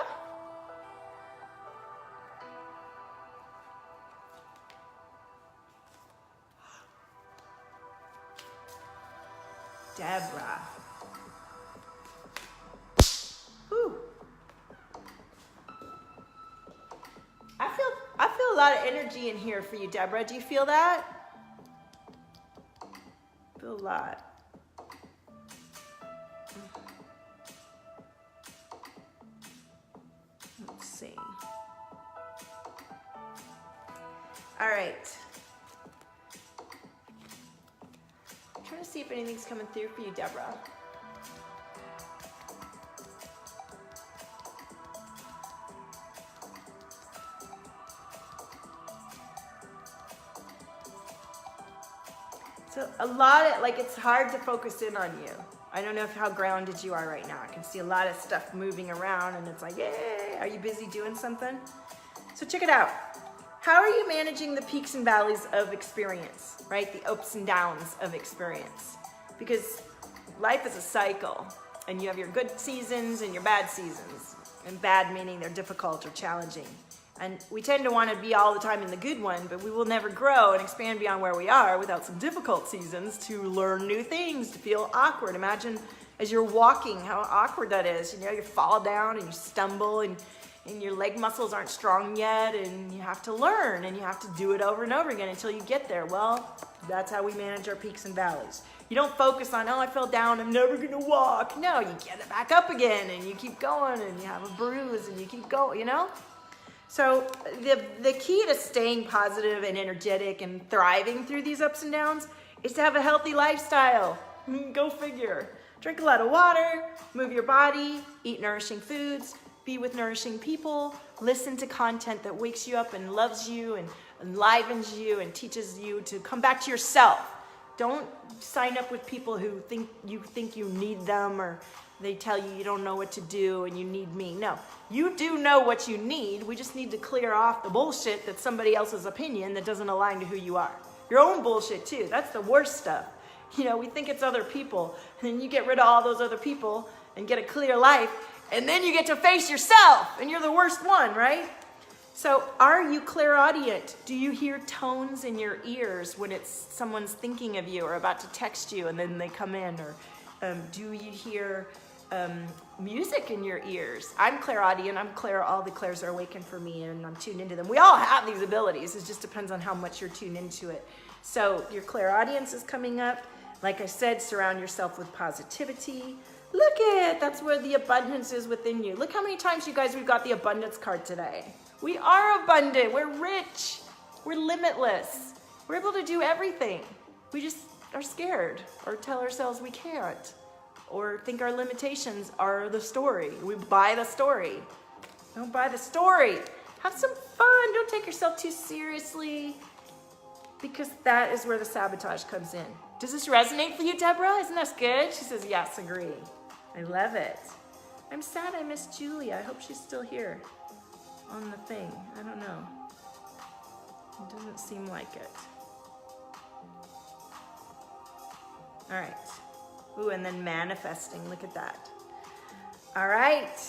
Deborah. Whew. I feel a lot of energy in here for you, Deborah. Do you feel that? I feel a lot. Let's see. All right. I'm trying to see if anything's coming through for you, Deborah. So a lot of, it's hard to focus in on you. I don't know how grounded you are right now. I can see a lot of stuff moving around and it's like, yay, are you busy doing something? So check it out. How are you managing the peaks and valleys of experience, right? The ups and downs of experience. Because life is a cycle and you have your good seasons and your bad seasons. And bad meaning they're difficult or challenging. And we tend to want to be all the time in the good one, but we will never grow and expand beyond where we are without some difficult seasons to learn new things, to feel awkward. Imagine as you're walking, how awkward that is. You fall down and you stumble and your leg muscles aren't strong yet and you have to learn and you have to do it over and over again until you get there. Well, that's how we manage our peaks and valleys. You don't focus on, I fell down, I'm never gonna walk. No, you get it back up again and you keep going and you have a bruise and you keep going, So the key to staying positive and energetic and thriving through these ups and downs is to have a healthy lifestyle. Go figure. Drink a lot of water, move your body, eat nourishing foods, be with nourishing people, listen to content that wakes you up and loves you and enlivens you and teaches you to come back to yourself. Don't sign up with people who think you need them or they tell you you don't know what to do and you need me. No, you do know what you need. We just need to clear off the bullshit that's somebody else's opinion that doesn't align to who you are. Your own bullshit too. That's the worst stuff. We think it's other people. And then you get rid of all those other people and get a clear life. And then you get to face yourself and you're the worst one, right? So are you clairaudient? Do you hear tones in your ears when it's someone's thinking of you or about to text you and then they come in? Or do you hear music in your ears? I'm clairaudient. All the clairs are awakened for me and I'm tuned into them. We all have these abilities. It just depends on how much you're tuned into it. So your clairaudience is coming up. Like I said, surround yourself with positivity. Look that's where the abundance is within you. Look how many times you guys we've got the abundance card today. We are abundant, we're rich, we're limitless. We're able to do everything. We just are scared or tell ourselves we can't or think our limitations are the story. We buy the story. Don't buy the story. Have some fun, don't take yourself too seriously because that is where the sabotage comes in. Does this resonate for you, Deborah? Isn't that good? She says, yes, agree. I love it. I'm sad I missed Julia. I hope she's still here on the thing. I don't know. It doesn't seem like it. All right. Ooh, and then manifesting. Look at that. All right.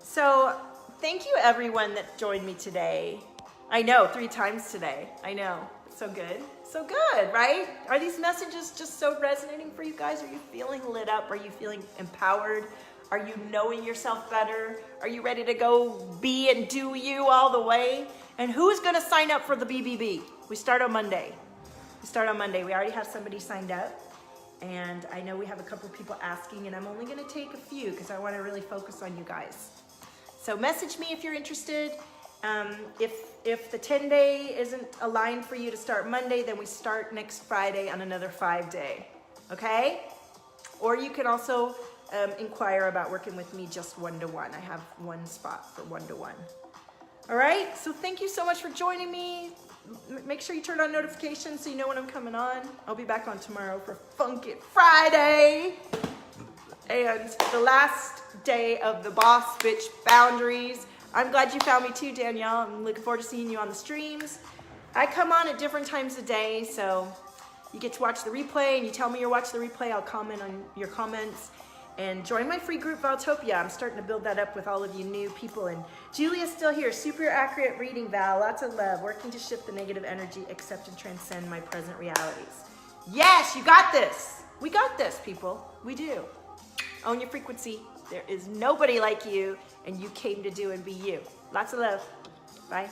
So thank you everyone that joined me today. I know, 3 times today. I know. So good. So good, right? Are these messages just so resonating for you guys? Are you feeling lit up? Are you feeling empowered? Are you knowing yourself better? Are you ready to go be and do you all the way? And who's going to sign up for the BBB? We start on Monday. We already have somebody signed up. And I know we have a couple people asking, and I'm only going to take a few because I want to really focus on you guys. So message me if you're interested. If the 10-day isn't aligned for you to start Monday, then we start next Friday on another 5-day. Okay? Or you can also inquire about working with me just one-to-one. I have one spot for one-to-one. All right, so thank you so much for joining me. Make sure you turn on notifications so you know when I'm coming on. I'll be back on tomorrow for Funk It Friday. And the last day of the Boss Bitch Boundaries. I'm glad you found me too, Danielle. I'm looking forward to seeing you on the streams. I come on at different times of day, so you get to watch the replay and you tell me you're watching the replay. I'll comment on your comments. And join my free group, Valtopia. I'm starting to build that up with all of you new people. And Julia's still here. Super accurate reading, Val. Lots of love. Working to shift the negative energy, accept and transcend my present realities. Yes, you got this. We got this, people. We do. Own your frequency. There is nobody like you, and you came to do and be you. Lots of love. Bye.